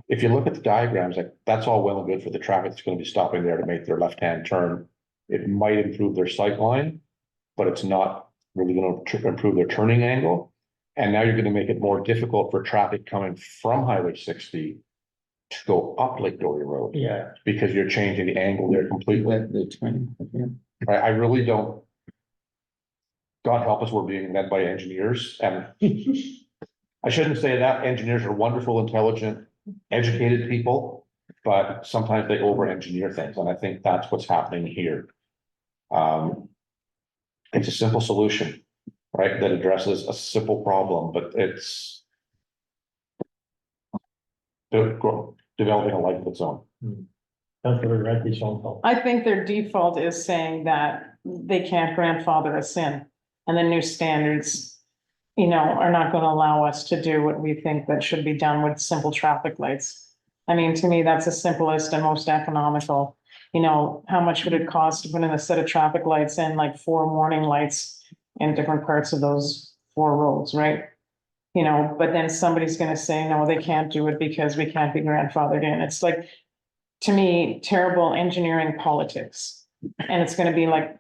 If you look at the diagrams, like that's all well and good for the traffic that's going to be stopping there to make their left-hand turn. It might improve their sight line, but it's not really going to improve their turning angle. And now you're going to make it more difficult for traffic coming from Highway 60 to go up Lake Dory Road. Yeah. Because you're changing the angle there completely. I really don't. God help us, we're being led by engineers, and I shouldn't say that. Engineers are wonderful, intelligent, educated people, but sometimes they over-engineer things, and I think that's what's happening here. It's a simple solution, right, that addresses a simple problem, but it's developing a life of its own. I think their default is saying that they can't grandfather us in. And the new standards, are not going to allow us to do what we think that should be done with simple traffic lights. I mean, to me, that's the simplest and most economical. How much would it cost to put in a set of traffic lights and like 4 warning lights in different parts of those 4 roads, right? But then somebody's going to say, no, they can't do it because we can't be grandfathered in. It's like, to me, terrible engineering politics. And it's going to be like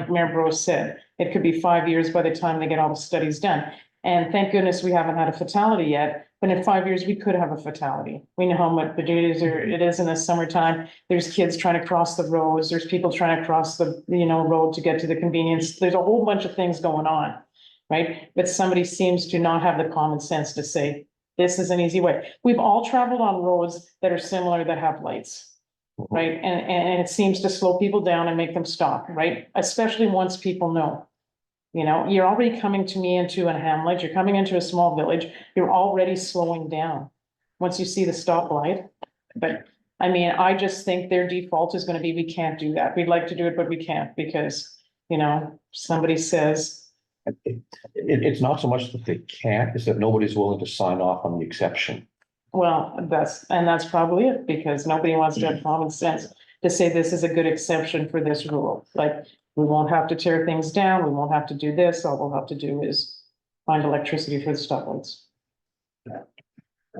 Mayor Bros said, it could be 5 years by the time they get all the studies done. And thank goodness we haven't had a fatality yet, but in 5 years we could have a fatality. We know how much it is in the summertime. There's kids trying to cross the roads. There's people trying to cross the, road to get to the convenience. There's a whole bunch of things going on, right? But somebody seems to not have the common sense to say, this is an easy way. We've all traveled on roads that are similar that have lights. Right, and it seems to slow people down and make them stop, right? Especially once people know. You're already coming to me into a hamlet, you're coming into a small village, you're already slowing down. Once you see the stoplight. But I mean, I just think their default is gonna be, we can't do that. We'd like to do it, but we can't because, somebody says. It's not so much that they can't, it's that nobody's willing to sign off on the exception. Well, that's probably it, because nobody wants to have common sense to say this is a good exception for this rule. Like, we won't have to tear things down, we won't have to do this, all we'll have to do is find electricity for the stoplights.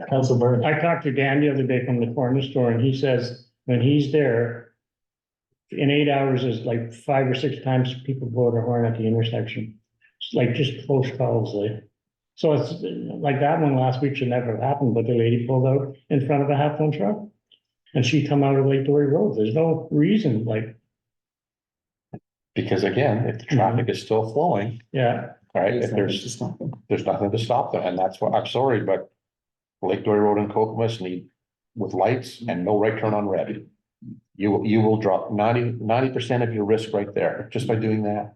Council Burns. I talked to Dan the other day from the corner store, and he says when he's there, in 8 hours is like 5 or 6 times people blow their horn at the intersection. It's like just close calls, like. So it's like that one last week should never have happened, but the lady pulled out in front of a half-ton truck. And she come out of Lake Dory Road. There's no reason, like, Because again, if the traffic is still flowing, yeah, right, if nothing to there's, stop them. there's nothing to stop them, and that's what, I'm sorry, but. Lake Dory Road and Kokomus need, with lights and no right turn on red. You will drop 90% of your risk right there, just by doing that.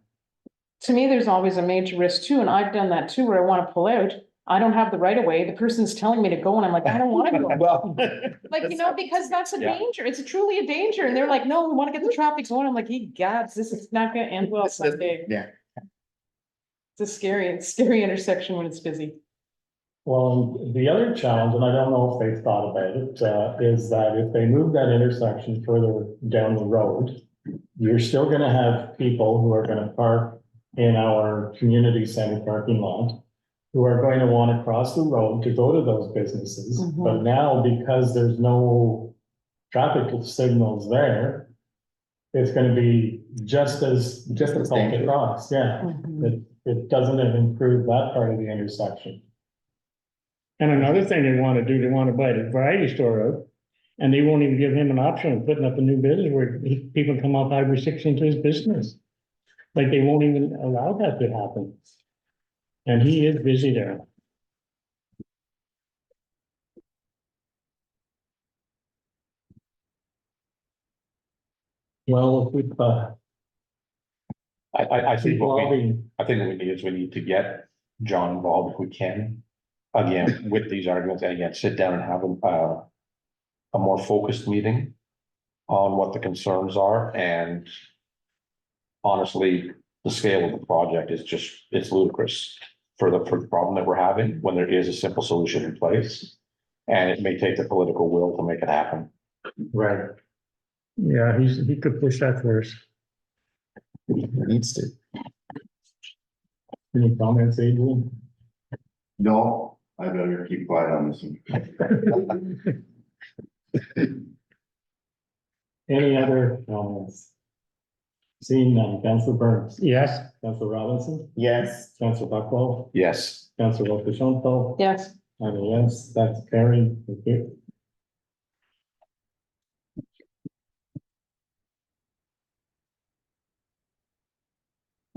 To me, there's always a major risk too, and I've done that too, where I wanna pull out, I don't have the right of way, the person's telling me to go, and I'm like, I don't wanna go. Well. Like, you know, because that's a Yeah. danger, it's truly a danger, and they're like, no, we wanna get the traffic going, I'm like, ye gods, this is not gonna end well someday. Yeah. It's a scary intersection when it's busy. Well, the other challenge, and I don't know if they've thought about it, is that if they move that intersection further down the road, you're still gonna have people who are gonna park in our community center parking lot, who are going to want to cross the road to go to those businesses. Mhm. But now, because there's no traffic signals there, it's gonna be just as difficult to dangerous. cross, yeah. Mhm. It doesn't improve that part of the intersection. and another thing they wanna do, they wanna buy the variety store out. And they won't even give him an option of putting up a new business where people come off I-6 into his business. Like they won't even allow that to happen. And he is busy there. Well, if we've, I think keep what we, lobbying, I think what we need is we need to get John involved if we can. Again, with these arguments, and again, sit down and have a more focused meeting on what the concerns are, and honestly, the scale of the project is just, it's ludicrous for the problem that we're having, when there is a simple solution in place. And it may take the political will to make it happen. right, Yeah, he could push that for us. Needs to. any comments, Adrian? No, I better keep quiet on this one. Any other comments? Seeing none, Councillor Burns, Yes, Councillor Robinson, Yes. Councillor Buckwell, Yes, Councillor Lopez-Schonfeld, Yes, and a yes, that's carried. Thank you.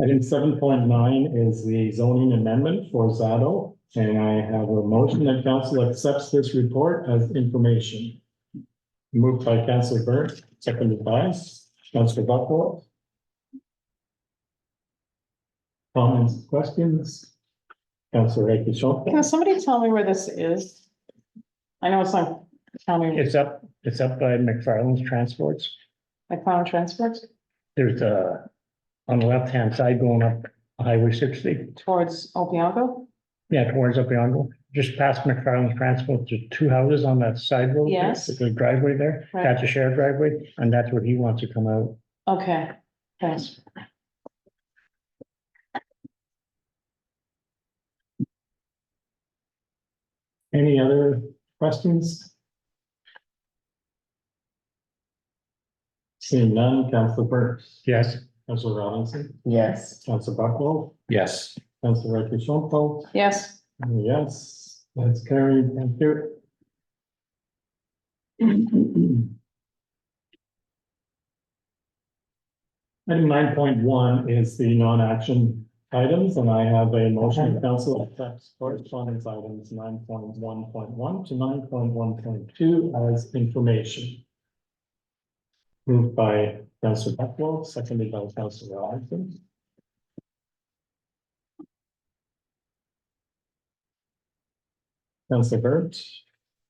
Item 7.9 is the zoning amendment for Zado, and I have a motion that council accepts this report as information. Moved by Councillor Burns, seconded by Councillor Buckwell. Comments, questions? Councillor Lopez-Schonfeld. can somebody tell me where this is? I know it's on county, it's up by McFarland's Transports. like Clown Transports There's on the left-hand side going up Highway 60. towards Opeongo. Yeah, towards Opeongo, just past McFarland's Transport, there's 2 houses on that side road. Yes. The driveway there, Right. that's a shared driveway, and that's where he wants to come out. Okay, thanks. Any other questions? Seeing none, Councillor Burns, Yes, Councillor Robinson, Yes. Councillor Buckwell, yes. Councillor Lopez-Schonfeld, Yes, yes, that's carried, thank you. Item 9.1 is the non-action items, and I have a motion of council accepts correspondence items 9.1.1 to 9.1.2 as information. Moved by Councillor Buckwell, seconded by Councillor Robinson. Councillor Burns,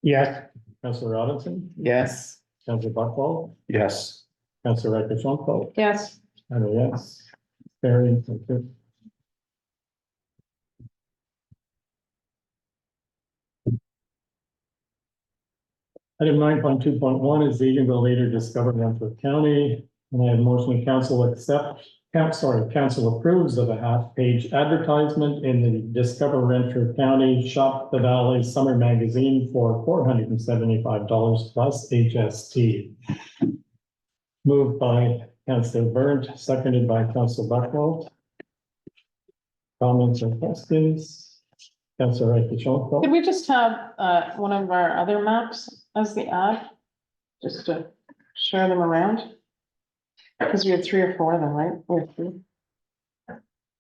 yes, Councillor Robinson, Yes. Councillor Buckwell, Yes, Councillor Lopez-Schonfeld, yes, and a yes. Carried, thank you. Item 9.2.1 is the Eganville later discovered Renfrew County, and I have a motion of council accept Council approves of a half-page advertisement in the Discover Renfrew County Shop the Valley Summer Magazine for $475 plus HST. Moved by Councillor Burnt, seconded by Councillor Buckwald. Comments or questions? Councillor Rakichenko? Could we just have, one of our other maps as the ad? Just to share them around? Because we had 3 or 4 of them, right? We have 3.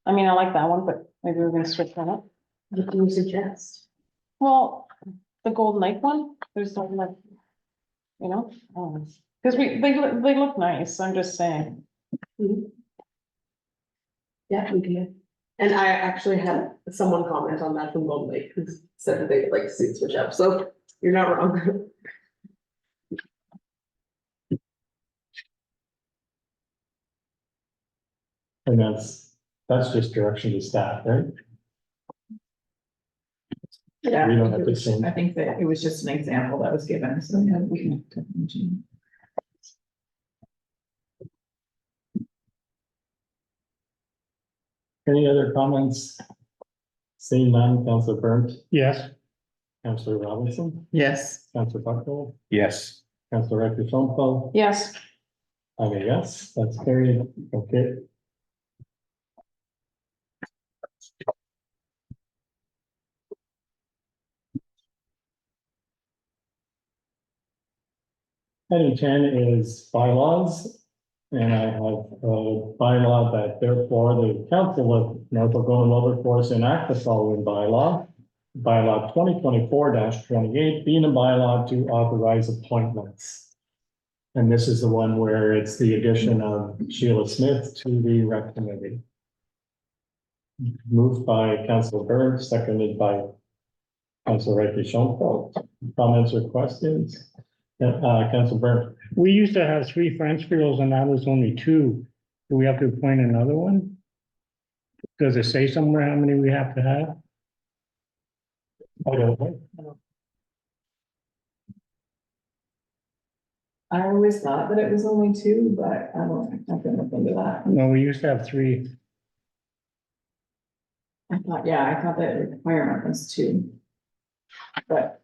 I mean, I like that one, but maybe we're gonna switch one up. What do you suggest? Well, the Golden Lake one, there's something like, you know, because they look nice, I'm just saying. Yeah, we can. And I actually had someone comment on that from Golden Lake who said that they'd like to see it switch up, so you're not wrong. And that's just direction to staff, right? Yeah, We don't have to change. I think that it was just an example that was given, so yeah, we can definitely change. Any other comments? Seeing none, Councillor Burnt, Yes, Councillor Robinson, Yes. Councillor Buckle, Yes, Councillor Rakichenko. Yes, Okay, yes, that's carried. Okay. Item 10 is bylaws. And I have a bylaw that therefore the council of North Algona Wlberforce enact the following bylaw. Bylaw 2024-28 being a bylaw to authorize appointments. And this is the one where it's the addition of Sheila Smith to the rec committee. Moved by Councilor Burns, seconded by Councilor Rakichenko. Comments or questions? Councilor Burns. we used to have 3 French girls and now there's only 2. Do we have to appoint another one? Does it say somewhere how many we have to have? I don't know. I always thought that it was only 2, but I can look into that. No, we used to have 3. I thought the requirement was 2. But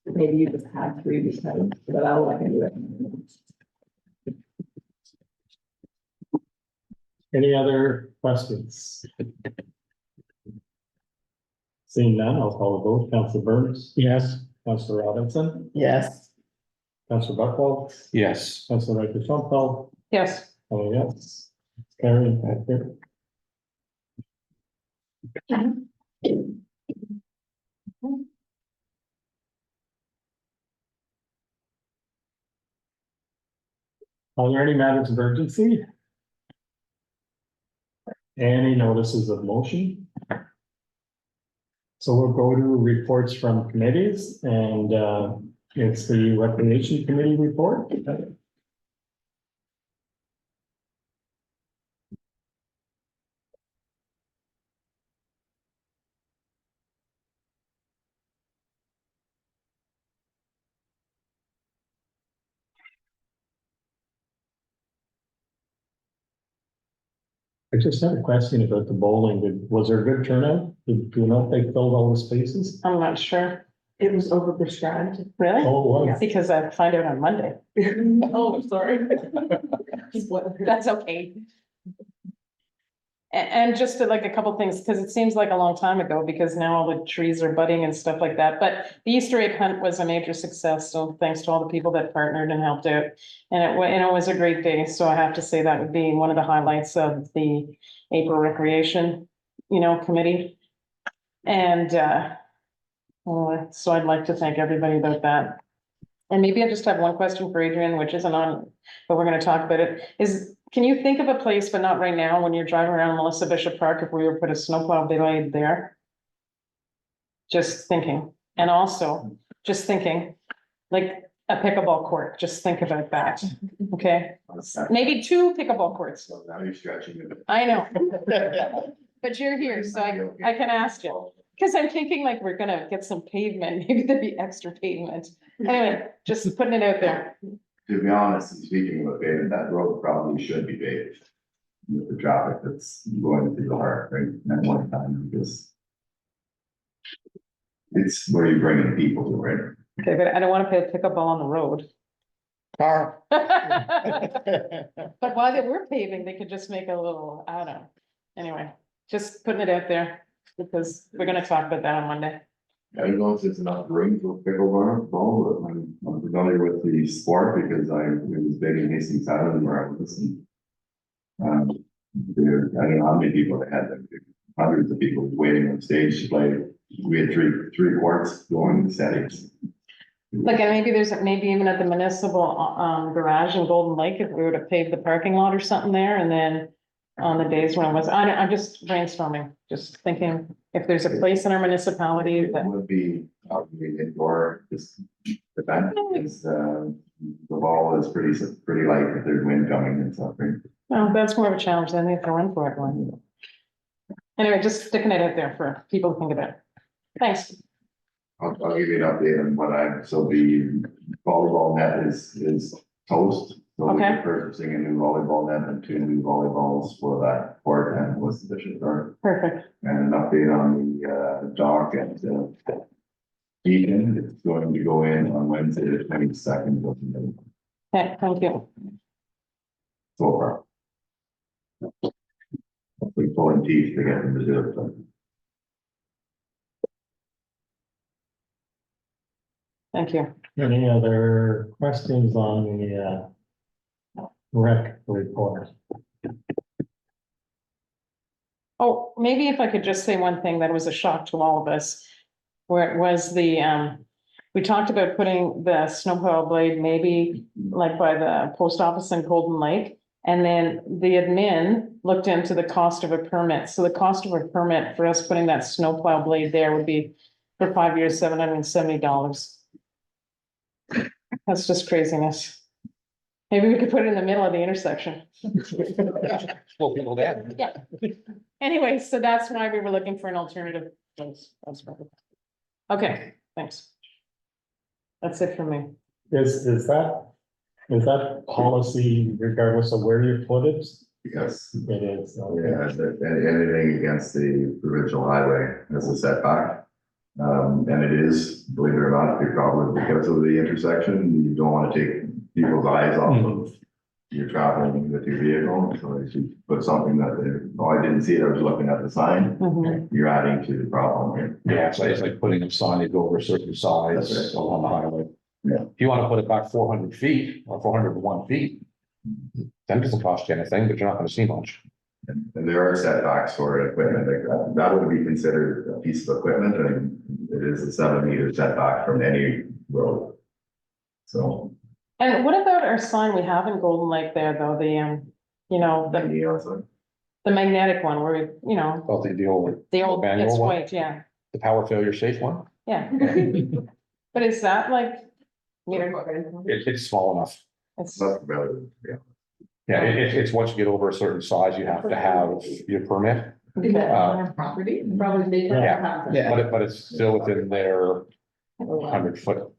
maybe you just had 3 because, but I'll look into it. Any other questions? Seeing none, I'll call the vote. Councilor Burns, Yes, Councilor Robinson, yes, Councilor Buckwald, yes, Councilor Rakichenko. yes. Oh, yes. Carried, thank you. Are there any matters of urgency? Any notices of motion? So we'll go to reports from committees and it's the Recreation Committee report. I just had a question about the bowling. Was there a good turnout? Do you know if they filled all the spaces? I'm not sure. It was overprescribed. Really? Oh, it was. Because I find out on Monday. Oh, sorry. That's okay. And just to like a couple things, because it seems like a long time ago, because now all the trees are budding and stuff like that. But the Easter egg hunt was a major success. So thanks to all the people that partnered and helped out. And it was a great day. So I have to say that would be one of the highlights of the April Recreation, committee. And so I'd like to thank everybody about that. And maybe I just have one question for Adrian, which isn't on, but we're gonna talk about it, can you think of a place, but not right now, when you're driving around Melissa Bishop Park, if we were to put a snowplow blade there? Just thinking, and also, just thinking, like a pickleball court, just think about that, okay? Maybe 2 pickleball courts, So now you're stretching it. I know. But you're here, so I can ask you. Because I'm thinking like we're gonna get some pavement, maybe there'd be extra pavement. Anyway, just putting it out there. To be honest, and speaking of pavement, that road probably should be paved. with the traffic that's going through the heart, right, at one time, because it's where you're bringing people to, right? Okay, but I don't wanna pay a pickup ball on the road. Car. But while they were paving, they could just make a little, I don't know. Anyway, just putting it out there, because we're gonna talk about that on Monday. I don't know if there's enough room for pickleball, but I'm familiar with the sport because it was big in Hastings Island where I was. I don't know how many people they had, hundreds of people waiting on stage to play. We had three courts going settings. Like, and maybe even at the municipal, garage in Golden Lake, if we were to pave the parking lot or something there, and then on the days when I'm just brainstorming, just thinking if there's a place in our municipality It that, would be indoor, just event, because, the ball is pretty light if there's wind coming and stuff, right? well, that's more of a challenge than they have to run for it. One. Anyway, just sticking it out there for people to think about. Thanks. I'll give you an update on what so the volleyball net is toast. So we're Okay. purchasing a new volleyball net and 2 new volleyballs for that court and what's the dishes are. Perfect. And an update on the dock and Egan, it's going to go in on Wednesday, the 22nd of May. Okay, thank you. So far. Hopefully pulling teeth to get them to do it. But Thank you. Any other questions on the rec report? Oh, maybe if I could just say one thing that was a shock to all of us. Where it was we talked about putting the snowplow blade maybe like by the post office in Golden Lake. And then the admin looked into the cost of a permit. So the cost of a permit for us putting that snowplow blade there would be for 5 years, $770. That's just craziness. Maybe we could put it in the middle of the intersection. Slow people down. Yeah. Anyway, so that's why we were looking for an alternative. That's perfect. Okay, thanks. That's it for me. Is that policy regardless of where you put it? yes, It is. Okay. yeah, anything against the provincial highway has a setback. And it is, believe it or not, probably because of the intersection, you don't want to take people's eyes off of you're traveling with your vehicle, so if you put something I didn't see it, I was looking at the sign, Mhm. you're adding to the problem, right? Yeah, so it's like putting a signage over a certain size That's right. on the highway. Yeah. If you want to put it back 400 feet or 401 feet, then it doesn't cost you anything, but you're not going to see much. And there are setbacks for equipment like that. That would be considered a piece of equipment, and it is a 7-meter setback from any road. So. And what about our sign we have in Golden Lake there, though, the magnetic one where we, Well, the old manual it's one? white, yeah, The power failure safe one, yeah. But is that like, it's small enough. it's, That's relative, yeah. Yeah, it's once you get over a certain size, you have to have your permit. Property, probably. Yeah. But it's still within their 100-foot.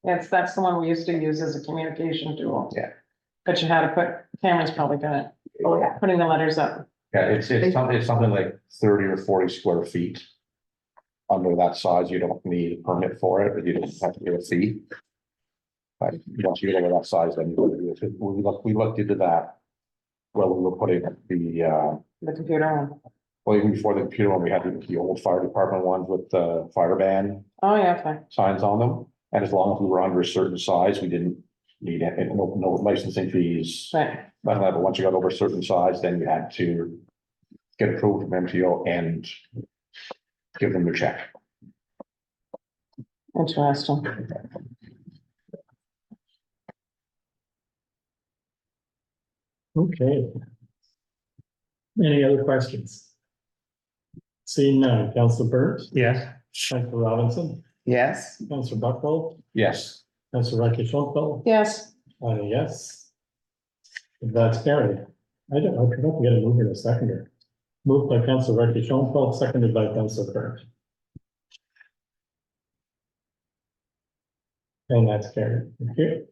that's the one we used to use as a communication tool. Yeah. But you had to put, Cameron's probably got it, putting the letters up. Yeah, it's something like 30 or 40 square feet. Under that size, you don't need a permit for it, but you just have to pay a fee. But once you get over that size, then we looked into that. Well, we were putting The computer one. well, even before the computer one, we had the old fire department ones with the fire ban Oh, yeah, okay. signs on them. And as long as we were under a certain size, we didn't need no licensing fees. Right, Nothing like that, but once you got over a certain size, then you had to get approved from MTO and give them your check. interesting. Okay. Any other questions? Seeing none, Councillor Burns, Yes. Councillor Robinson, Yes, Councillor Buckrow, Yes, Councillor Rakesh Schonfeld, Yes, and a yes. That's carried. I forgot to get a mover and a seconder. Moved by Councillor Rakesh Schonfeld, seconded by Councillor Burns. And that's carried. Thank you.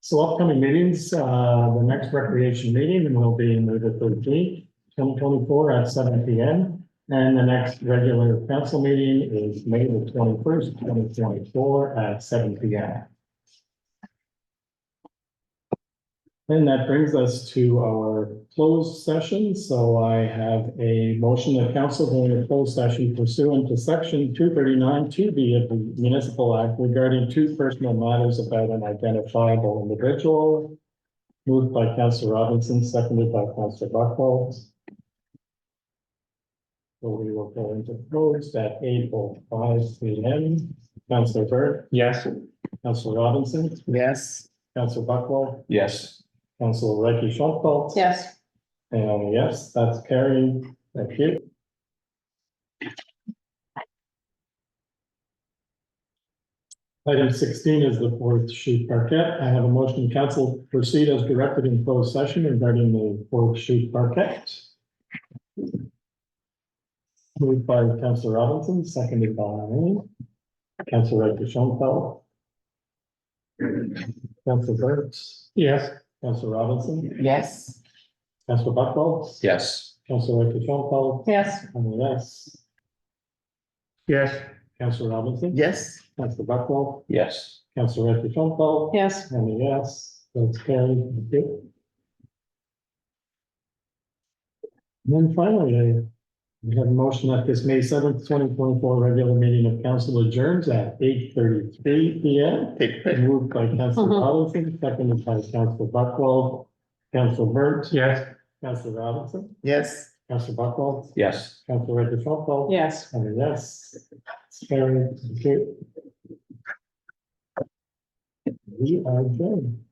So upcoming meetings, the next recreation meeting will be May the 13th, 2024 at 7 P.M. And the next regular council meeting is May the 21st, 2024 at 7 P.M. And that brings us to our closed session. So I have a motion of council going to closed session pursuant to section 239 2B of the Municipal Act regarding two personal matters about an identifiable individual. Moved by Councilor Robinson, seconded by Councilor Buckles. So we will go into closed at 8:05 P.M. Councilor Burt, Yes. Councilor Robinson, Yes. Councilor Buckles, Yes. Councilor Reggie Schultz. Yes. And yes, that's carried. Thank you. Item 16 is the fourth shoot parquet. I have a motion, council proceed as directed in closed session regarding the fourth shoot parquet. Moved by Councilor Robinson, seconded by Councilor Schultz. Councilor Burks. Yes. Councilor Robinson. Yes. Councilor Buckles. Yes. Councilor Schultz. Yes. And yes. Yes. Councilor Robinson. Yes. Councilor Buckles. Yes. Councilor Schultz. Yes. And a yes, that's carried. Thank you. And then finally, we have a motion that this May 7th, 2024 regular meeting of council adjourns at 8:33 P.M. Take it. Moved by Councilor Robinson, seconded by Councilor Buckles. Councilor Burns. Yes. Councilor Robinson. Yes. Councilor Buckles. Yes. Councilor Schultz. Yes. And a yes, it's carried. Thank you. We are adjourned.